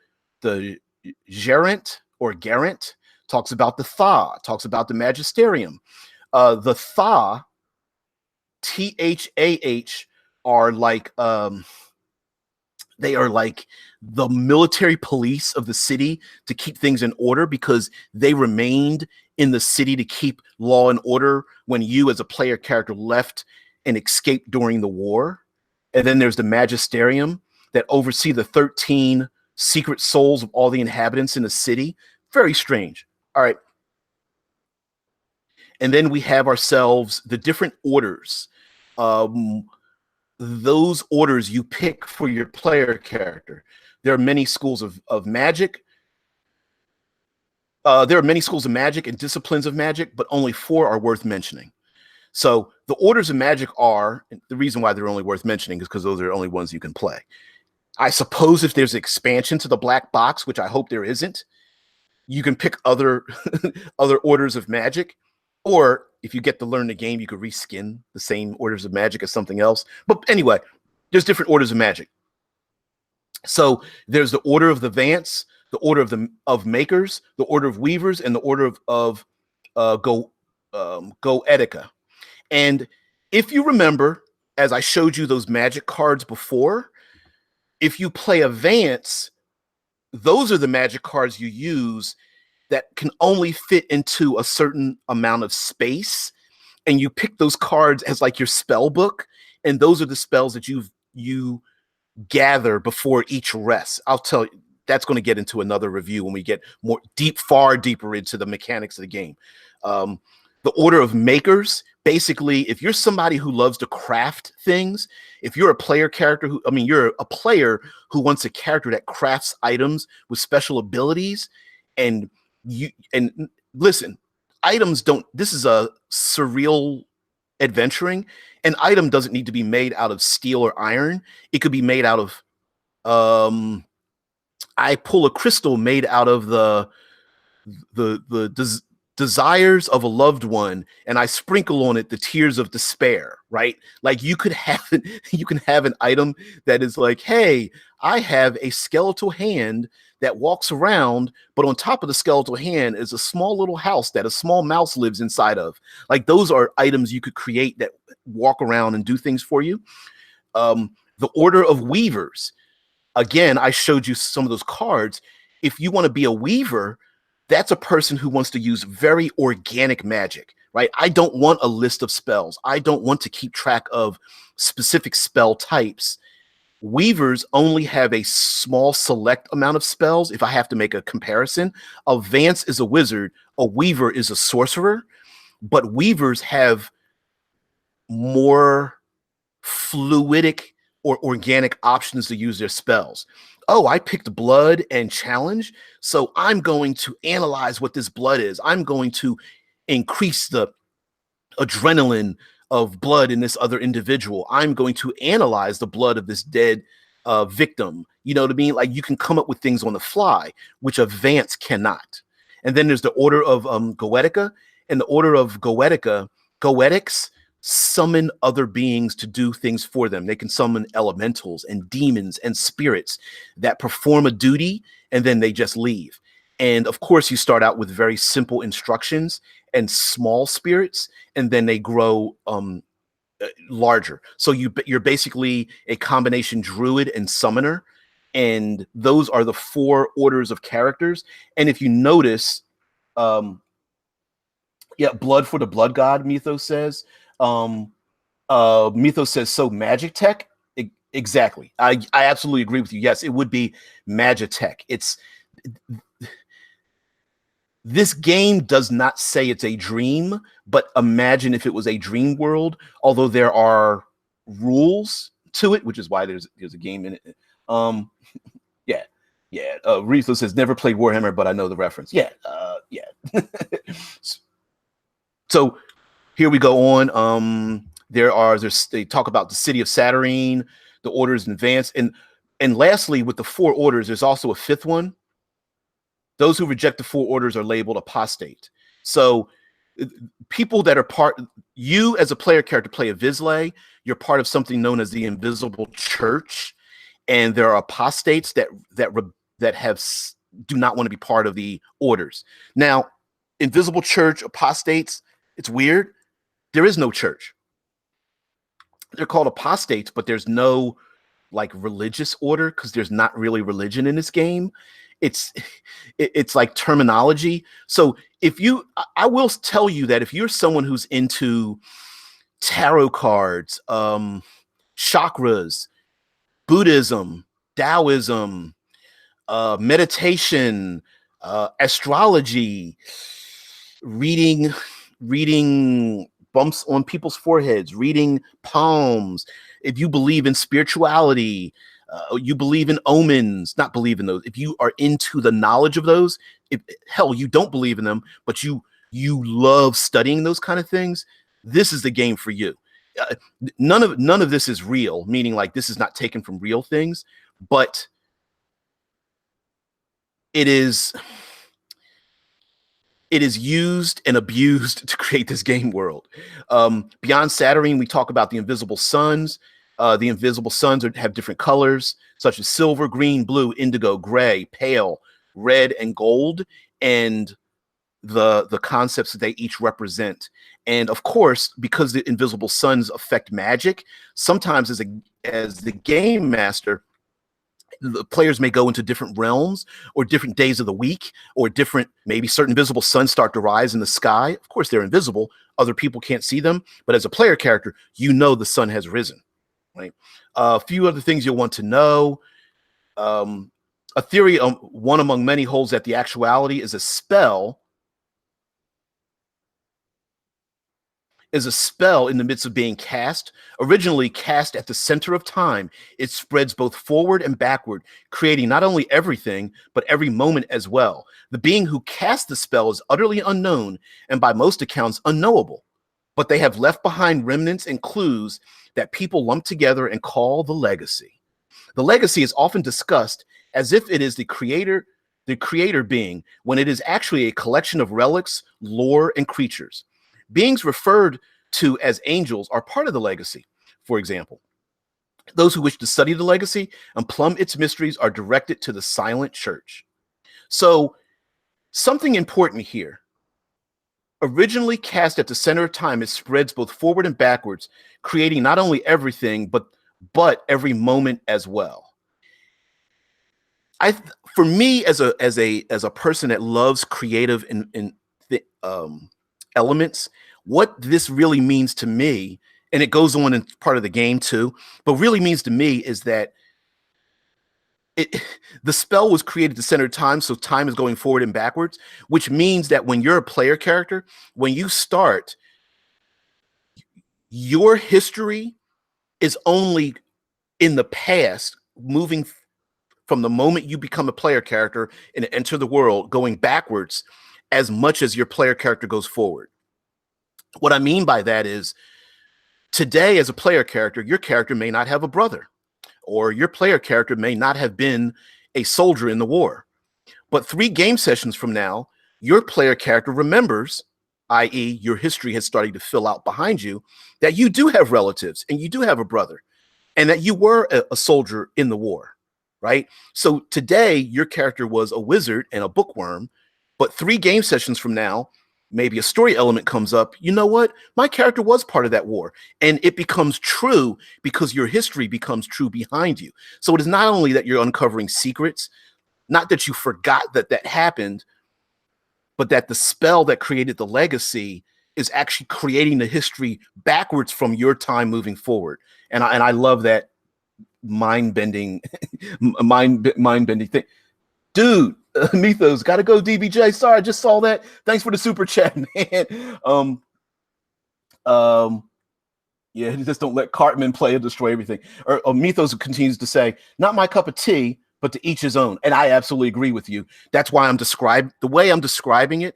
Speaker 1: Gerent or Garant, talks about the Tha, talks about the Magisterium. The Tha, Thah, are like they are like the military police of the city to keep things in order, because they remained in the city to keep law and order when you as a player character left and escaped during the war. And then there's the Magisterium that oversee the 13 secret souls of all the inhabitants in the city. Very strange. All right. And then we have ourselves the different orders. Those orders you pick for your player character. There are many schools of magic. There are many schools of magic and disciplines of magic, but only 4 are worth mentioning. So the orders of magic are, the reason why they're only worth mentioning is because those are the only ones you can play. I suppose if there's expansion to the black box, which I hope there isn't, you can pick other other orders of magic. Or if you get to learn the game, you could reskin the same orders of magic as something else. But anyway, there's different orders of magic. So there's the order of the Vance, the order of makers, the order of weavers, and the order of Goetica. And if you remember, as I showed you those magic cards before, if you play a Vance, those are the magic cards you use that can only fit into a certain amount of space. And you pick those cards as like your spell book. And those are the spells that you gather before each rest. I'll tell you, that's going to get into another review when we get far deeper into the mechanics of the game. The order of makers, basically, if you're somebody who loves to craft things, if you're a player character you're a player who wants a character that crafts items with special abilities, and listen, items don't, this is a surreal adventuring. An item doesn't need to be made out of steel or iron. It could be made out of, I pull a crystal made out of the desires of a loved one, and I sprinkle on it the tears of despair, right? Like you can have an item that is like, hey, I have a skeletal hand that walks around, but on top of the skeletal hand is a small little house that a small mouse lives inside of. Like those are items you could create that walk around and do things for you. The order of weavers. Again, I showed you some of those cards. If you want to be a weaver, that's a person who wants to use very organic magic, right? I don't want a list of spells. I don't want to keep track of specific spell types. Weavers only have a small select amount of spells. If I have to make a comparison, a Vance is a wizard, a weaver is a sorcerer, but weavers have more fluidic or organic options to use their spells. Oh, I picked blood and challenge, so I'm going to analyze what this blood is. I'm going to increase the adrenaline of blood in this other individual. I'm going to analyze the blood of this dead victim. You know what I mean? Like you can come up with things on the fly, which a Vance cannot. And then there's the order of Goetica, and the order of Goetics summon other beings to do things for them. They can summon elementals and demons and spirits that perform a duty, and then they just leave. And of course, you start out with very simple instructions and small spirits, and then they grow larger. So you're basically a combination druid and summoner, and those are the 4 orders of characters. And if you notice, yeah, blood for the blood god, Mythos says. Mythos says, so magic tech. Exactly. I absolutely agree with you. Yes, it would be Magitech. This game does not say it's a dream, but imagine if it was a dream world, although there are rules to it, which is why there's a game in it. Yeah. Yeah. Riesler says, never played Warhammer, but I know the reference. Yeah. Yeah. So here we go on. They talk about the city of Satyrine, the orders in advance. And lastly, with the 4 orders, there's also a 5th one. Those who reject the 4 orders are labeled apostate. So people that are you as a player character play a Vizsla, you're part of something known as the Invisible Church. And there are apostates that do not want to be part of the orders. Now, Invisible Church, apostates, it's weird. There is no church. They're called apostates, but there's no like religious order because there's not really religion in this game. It's like terminology. So I will tell you that if you're someone who's into tarot cards, chakras, Buddhism, Taoism, meditation, astrology, reading bumps on people's foreheads, reading palms, if you believe in spirituality, you believe in omens, not believe in those. If you are into the knowledge of those, hell, you don't believe in them, but you love studying those kind of things, this is the game for you. None of this is real, meaning like this is not taken from real things, but it is used and abused to create this game world. Beyond Satyrine, we talk about the Invisible Suns. The Invisible Suns have different colors, such as silver, green, blue, indigo, gray, pale, red, and gold, and the concepts that they each represent. And of course, because the Invisible Suns affect magic, sometimes as the game master, the players may go into different realms or different days of the week, or maybe certain invisible suns start to rise in the sky. Of course, they're invisible. Other people can't see them. But as a player character, you know the sun has risen. Right? A few other things you'll want to know. A theory, one among many, holds that the actuality is a spell in the midst of being cast. Originally cast at the center of time, it spreads both forward and backward, creating not only everything, but every moment as well. The being who cast the spell is utterly unknown, and by most accounts unknowable, but they have left behind remnants and clues that people lump together and call the legacy. The legacy is often discussed as if it is the creator being, when it is actually a collection of relics, lore, and creatures. Beings referred to as angels are part of the legacy. For example, those who wish to study the legacy and plumb its mysteries are directed to the silent church. So, something important here. Originally cast at the center of time, it spreads both forward and backwards, creating not only everything, but every moment as well. For me, as a person that loves creative elements, what this really means to me, and it goes on in part of the game too, but really means to me is that the spell was created to center time, so time is going forward and backwards, which means that when you're a player character, when you start, your history is only in the past, moving from the moment you become a player character and enter the world, going backwards as much as your player character goes forward. What I mean by that is, today as a player character, your character may not have a brother, or your player character may not have been a soldier in the war. But 3 game sessions from now, your player character remembers, i.e. your history has started to fill out behind you, that you do have relatives and you do have a brother, and that you were a soldier in the war, right? So today, your character was a wizard and a bookworm, but 3 game sessions from now, maybe a story element comes up, you know what? My character was part of that war. And it becomes true because your history becomes true behind you. So it is not only that you're uncovering secrets, not that you forgot that that happened, but that the spell that created the legacy is actually creating the history backwards from your time moving forward. And I love that mind-bending mind-bending thing. Dude, Mythos, gotta go, DBJ. Sorry, I just saw that. Thanks for the super chat, man. Yeah, just don't let Cartman play and destroy everything. Or Mythos continues to say, not my cup of tea, but to each his own. And I absolutely agree with you. That's why the way I'm describing it,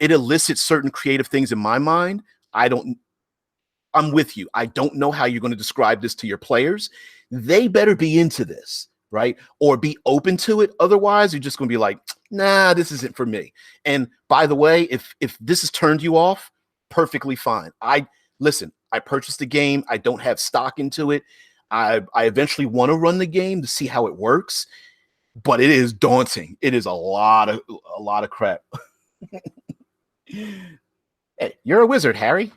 Speaker 1: it elicits certain creative things in my mind. I'm with you. I don't know how you're going to describe this to your players. They better be into this, right? Or be open to it. Otherwise, you're just going to be like, nah, this isn't for me. And by the way, if this has turned you off, perfectly fine. Listen, I purchased the game. I don't have stock into it. I eventually want to run the game to see how it works, but it is daunting. It is a lot of crap. Hey, you're a wizard, Harry.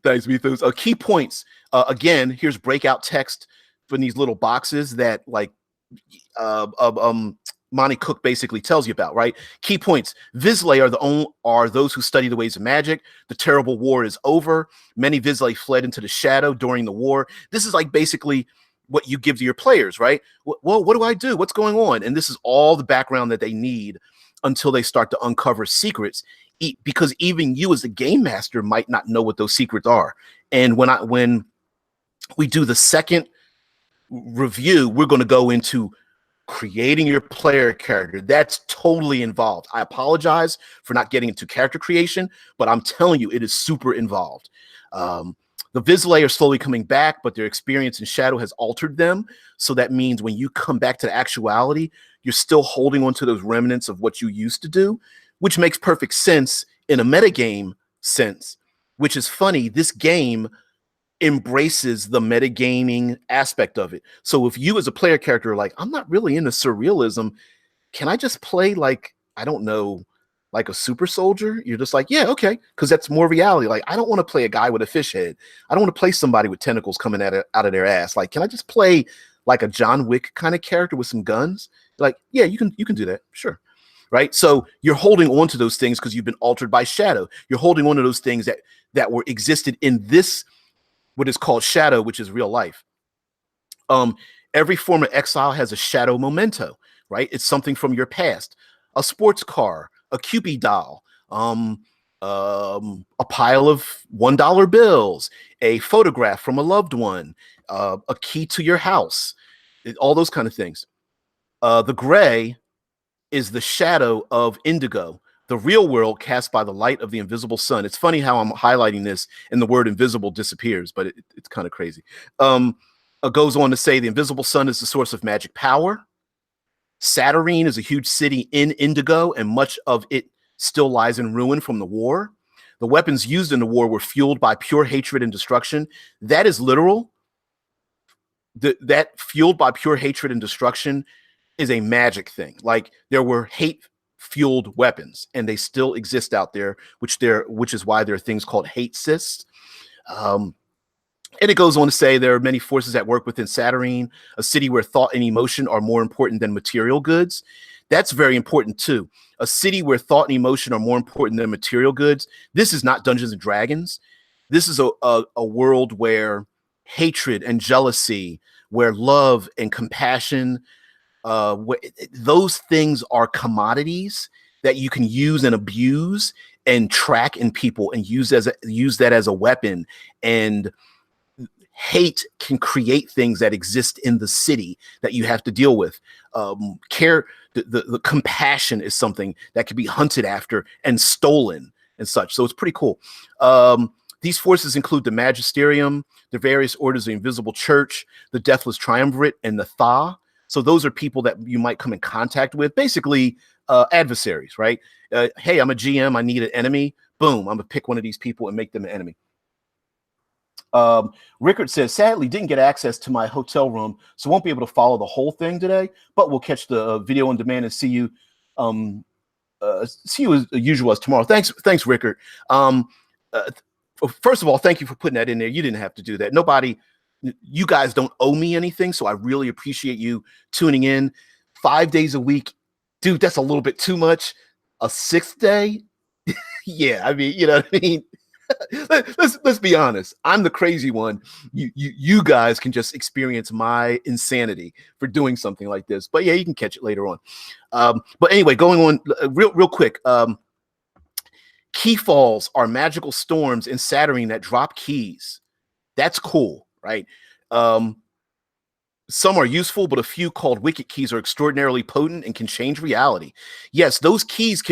Speaker 1: Thanks, Mythos. Key points. Again, here's breakout text from these little boxes that like Monty Cook basically tells you about, right? Key points. Vizsla are those who study the ways of magic. The terrible war is over. Many Vizsla fled into the shadow during the war. This is like basically what you give to your players, right? Well, what do I do? What's going on? And this is all the background that they need until they start to uncover secrets, because even you as a game master might not know what those secrets are. And when we do the second review, we're going to go into creating your player character. That's totally involved. I apologize for not getting into character creation, but I'm telling you, it is super involved. The Vizsla are slowly coming back, but their experience in Shadow has altered them. So that means when you come back to the actuality, you're still holding on to those remnants of what you used to do, which makes perfect sense in a metagame sense, which is funny. This game embraces the metagaming aspect of it. So if you as a player character are like, I'm not really into surrealism, can I just play like, I don't know, like a super soldier? You're just like, yeah, okay, because that's more reality. Like, I don't want to play a guy with a fish head. I don't want to play somebody with tentacles coming out of their ass. Like, can I just play like a John Wick kind of character with some guns? Like, yeah, you can do that, sure. Right? So you're holding on to those things because you've been altered by Shadow. You're holding on to those things that were existed in this, what is called Shadow, which is real life. Every form of exile has a shadow memento, right? It's something from your past. A sports car, a Cupid doll, a pile of $1 bills, a photograph from a loved one, a key to your house, all those kind of things. The gray is the shadow of indigo, the real world cast by the light of the invisible sun. It's funny how I'm highlighting this and the word invisible disappears, but it's kind of crazy. It goes on to say the invisible sun is the source of magic power. Satyrine is a huge city in indigo, and much of it still lies in ruin from the war. The weapons used in the war were fueled by pure hatred and destruction. That is literal. That fueled by pure hatred and destruction is a magic thing. Like, there were hate-fueled weapons, and they still exist out there, which is why there are things called hate cysts. And it goes on to say there are many forces at work within Satyrine, a city where thought and emotion are more important than material goods. That's very important too. A city where thought and emotion are more important than material goods. This is not Dungeons and Dragons. This is a world where hatred and jealousy, where love and compassion, those things are commodities that you can use and abuse and track in people and use that as a weapon. And hate can create things that exist in the city that you have to deal with. The compassion is something that can be hunted after and stolen and such. So it's pretty cool. These forces include the Magisterium, the various orders of the Invisible Church, the Deathless Triumvirate, and the Tha. So those are people that you might come in contact with, basically adversaries, right? Hey, I'm a GM, I need an enemy. Boom, I'm gonna pick one of these people and make them an enemy. Rickard says, sadly, didn't get access to my hotel room, so won't be able to follow the whole thing today, but we'll catch the video on demand and see you see you as usual as tomorrow. Thanks, Rickard. Uh, First of all, thank you for putting that in there. You didn't have to do that. You guys don't owe me anything, so I really appreciate you tuning in 5 days a week. Dude, that's a little bit too much. A sixth day? Yeah, I mean, you know what I mean? Let's be honest. I'm the crazy one. You guys can just experience my insanity for doing something like this. But yeah, you can catch it later on. But anyway, going on real quick. Key falls are magical storms in Saturn that drop keys. That's cool, right? Some are useful, but a few called wicked keys are extraordinarily potent and can change reality. Yes, those keys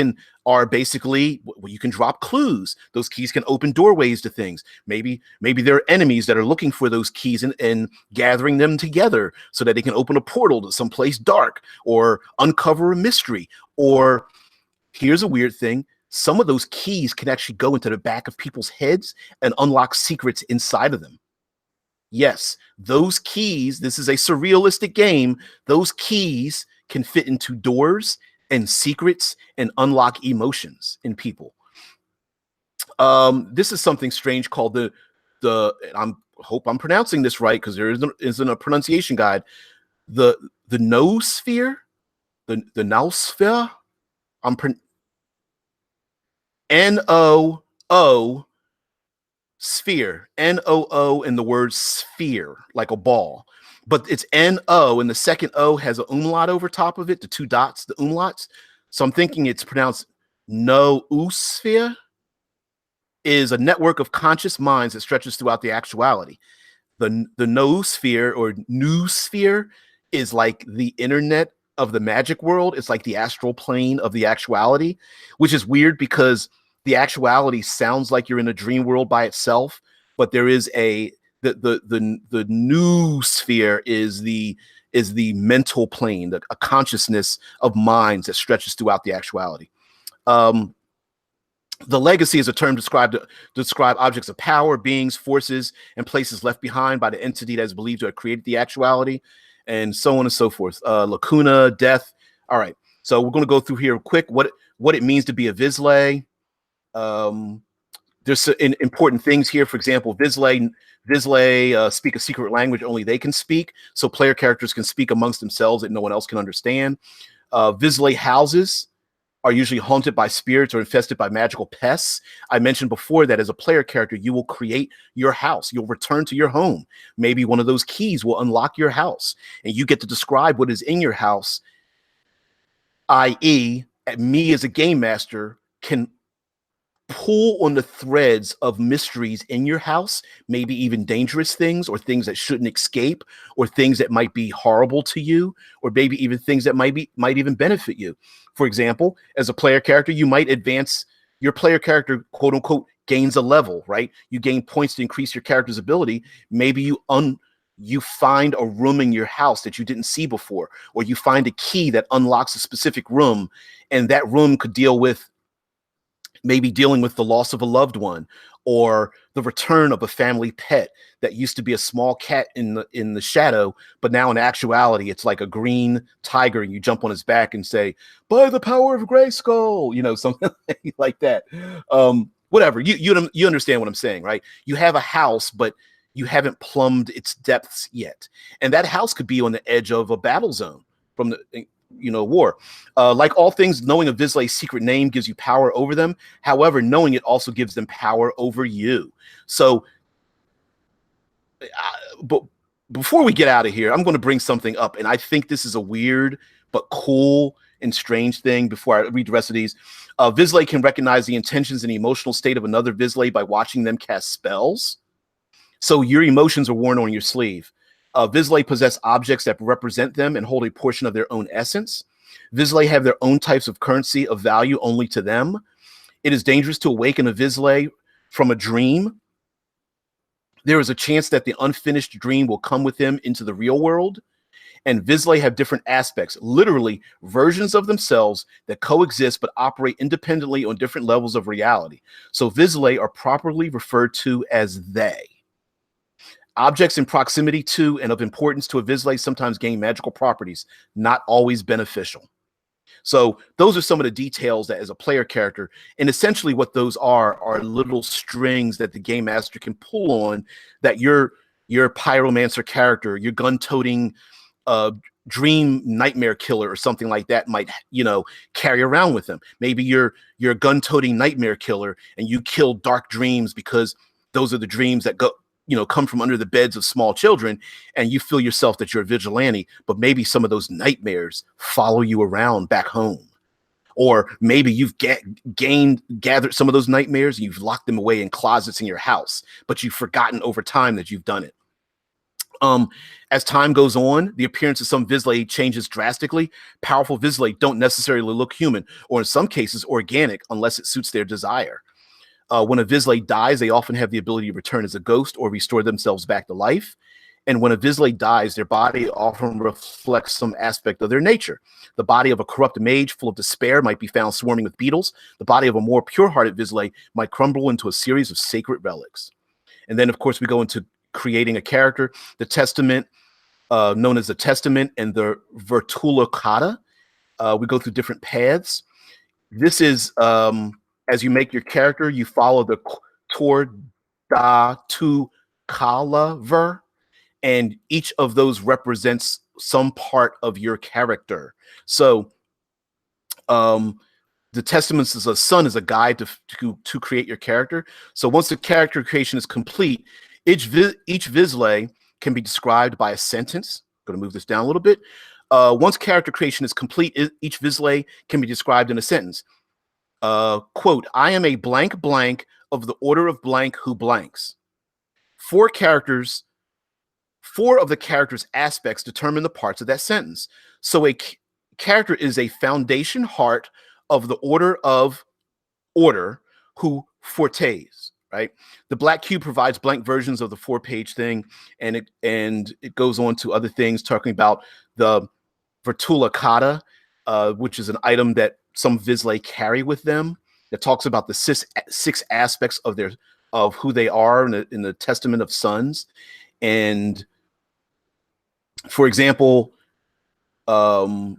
Speaker 1: are basically, you can drop clues. Those keys can open doorways to things. Maybe there are enemies that are looking for those keys and gathering them together so that they can open a portal to someplace dark or uncover a mystery. Or here's a weird thing. Some of those keys can actually go into the back of people's heads and unlock secrets inside of them. Yes, those keys, this is a surrealistic game. Those keys can fit into doors and secrets and unlock emotions in people. This is something strange called I hope I'm pronouncing this right because there isn't a pronunciation guide. The noosphere, the noosphere. N-O-O sphere, N-O-O, and the word sphere, like a ball. But it's N-O, and the second O has an umlaut over top of it, the two dots, the umlauts. So I'm thinking it's pronounced noosphere, is a network of conscious minds that stretches throughout the actuality. The noosphere or noosphere is like the internet of the magic world. It's like the astral plane of the actuality, which is weird because the actuality sounds like you're in a dream world by itself, but there is the noosphere is the mental plane, a consciousness of minds that stretches throughout the actuality. The legacy is a term to describe objects of power, beings, forces, and places left behind by the entity that is believed to have created the actuality, and so on and so forth. Lacuna, death. All right. So we're going to go through here quick what it means to be a Vizsla. There's important things here. For example, Vizsla speak a secret language only they can speak, so player characters can speak amongst themselves that no one else can understand. Vizsla houses are usually haunted by spirits or infested by magical pests. I mentioned before that as a player character, you will create your house. You'll return to your home. Maybe one of those keys will unlock your house, and you get to describe what is in your house, i.e., me as a game master can pull on the threads of mysteries in your house, maybe even dangerous things or things that shouldn't escape or things that might be horrible to you, or maybe even things that might even benefit you. For example, as a player character, you might advance your player character, quote unquote, gains a level, right? You gain points to increase your character's ability. Maybe you find a room in your house that you didn't see before, or you find a key that unlocks a specific room, and that room could deal with maybe dealing with the loss of a loved one or the return of a family pet that used to be a small cat in the shadow, but now in actuality it's like a green tiger, and you jump on his back and say, by the power of Grayskull, something like that. Whatever, you understand what I'm saying, right? You have a house, but you haven't plumbed its depths yet, and that house could be on the edge of a battle zone from the war. Like all things, knowing a Vizsla's secret name gives you power over them. However, knowing it also gives them power over you. So, but before we get out of here, I'm going to bring something up, and I think this is a weird but cool and strange thing before I read the rest of these. Vizsla can recognize the intentions and the emotional state of another Vizsla by watching them cast spells. So your emotions are worn on your sleeve. Vizsla possess objects that represent them and hold a portion of their own essence. Vizsla have their own types of currency of value only to them. It is dangerous to awaken a Vizsla from a dream. There is a chance that the unfinished dream will come with him into the real world. And Vizsla have different aspects, literally versions of themselves that coexist but operate independently on different levels of reality. So Vizsla are properly referred to as they. Objects in proximity to and of importance to a Vizsla sometimes gain magical properties, not always beneficial. So those are some of the details that as a player character, and essentially what those are little strings that the game master can pull on that your pyromancer character, your gun-toting dream nightmare killer or something like that might, you know, carry around with them. Maybe you're a gun-toting nightmare killer and you kill dark dreams because those are the dreams that go, you know, come from under the beds of small children, and you feel yourself that you're a vigilante, but maybe some of those nightmares follow you around back home. Or maybe you've gathered some of those nightmares and you've locked them away in closets in your house, but you've forgotten over time that you've done it. As time goes on, the appearance of some Vizsla changes drastically. Powerful Vizsla don't necessarily look human, or in some cases organic, unless it suits their desire. When a Vizsla dies, they often have the ability to return as a ghost or restore themselves back to life. And when a Vizsla dies, their body often reflects some aspect of their nature. The body of a corrupt mage full of despair might be found swarming with beetles. The body of a more pure-hearted Vizsla might crumble into a series of sacred relics. And then, of course, we go into creating a character. The Testament, known as the Testament, and the Vertula. We go through different paths. This is, as you make your character, you follow the Tor Da Tu Kalaver, and each of those represents some part of your character. So the Testaments is a sun is a guide to create your character. So once the character creation is complete, each Vizsla can be described by a sentence. I'm going to move this down a little bit. Once character creation is complete, each Vizsla can be described in a sentence. Quote, I am a blank blank of the order of blank who blanks. Four of the character's aspects determine the parts of that sentence. So a character is a foundation heart of the order who fortes, right? The black cube provides blank versions of the 4-page thing, and it goes on to other things, talking about the Vertula Kata, which is an item that some Vizsla carry with them, that talks about the six aspects of who they are in the Testament of Sons. And for example, so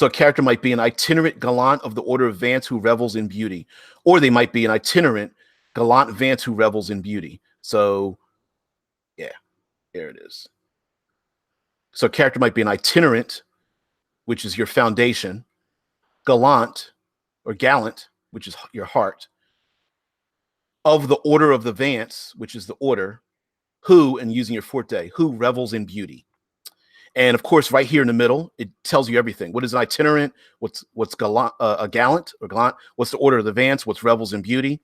Speaker 1: a character might be an itinerant gallant of the order of Vance who revels in beauty, or they might be an itinerant gallant Vance who revels in beauty. So yeah, there it is. So a character might be an itinerant, which is your foundation, gallant or gallant, which is your heart, of the order of the Vance, which is the order, who, and using your forte, who revels in beauty. And of course, right here in the middle, it tells you everything. What is an itinerant? What's gallant, a gallant or gallant? What's the order of the Vance? What's revels in beauty?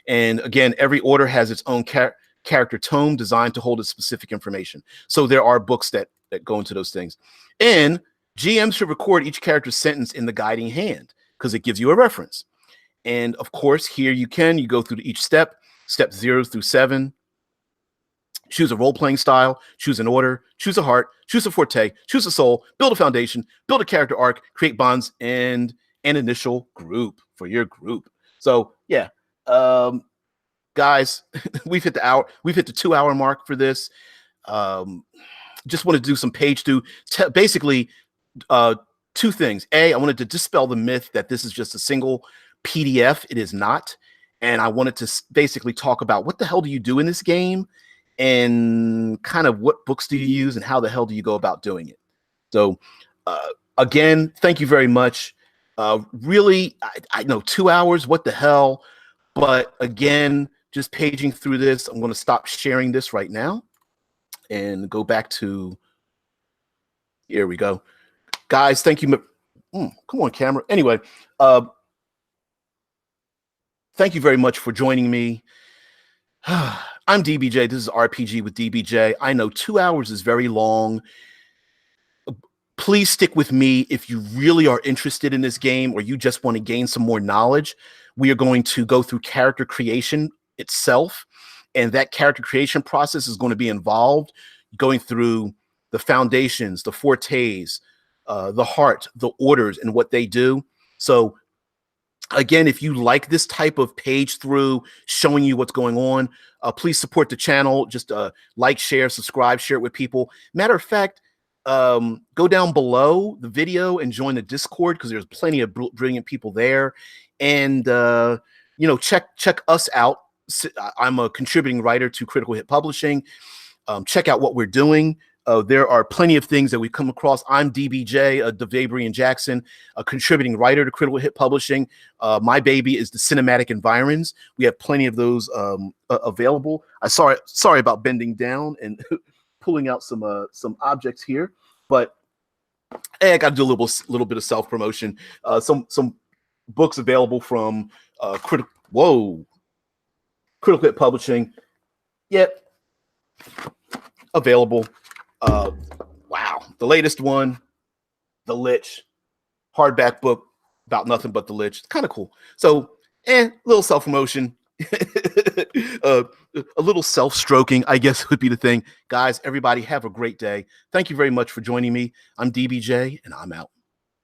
Speaker 1: And again, every order has its own character tome designed to hold its specific information. So there are books that go into those things. And GM should record each character's sentence in the guiding hand because it gives you a reference. And of course, here you go through each step 0 through 7. Choose a role-playing style, choose an order, choose a heart, choose a forte, choose a soul, build a foundation, build a character arc, create bonds, and an initial group for your group. So yeah, guys, we've hit the 2-hour mark for this. Just wanted to do some page two. Basically, two things. A, I wanted to dispel the myth that this is just a single PDF. It is not. And I wanted to basically talk about what the hell do you do in this game, and kind of what books do you use and how the hell do you go about doing it. So again, thank you very much. Really, I know 2 hours, what the hell? But again, just paging through this, I'm going to stop sharing this right now and go back to, here we go. Guys, thank you. Come on, camera. Anyway, thank you very much for joining me. I'm DBJ. This is RPG with DBJ. I know 2 hours is very long. Please stick with me if you really are interested in this game or you just want to gain some more knowledge. We are going to go through character creation itself, and that character creation process is going to be involved going through the foundations, the fortes, the heart, the orders, and what they do. So again, if you like this type of page through showing you what's going on, please support the channel. Just like, share, subscribe, share it with people. Matter of fact, Go down below the video and join the Discord, because there's plenty of brilliant people there. And check us out. I'm a contributing writer to Critical Hit Publishing. Check out what we're doing. There are plenty of things that we come across. I'm DBJ, DeVabry and Jackson, a contributing writer to Critical Hit Publishing. My baby is the Cinematic Environs. We have plenty of those available. Sorry about bending down and pulling out some objects here, but I got to do a little bit of self promotion. Some books available from Critical Hit Publishing. Yep, available. Wow, the latest one, the Lich, hardback book about nothing but the Lich. Kind of cool. So, little self promotion. A little self-stroking, I guess, would be the thing. Guys, everybody have a great day. Thank you very much for joining me. I'm DBJ, and I'm out.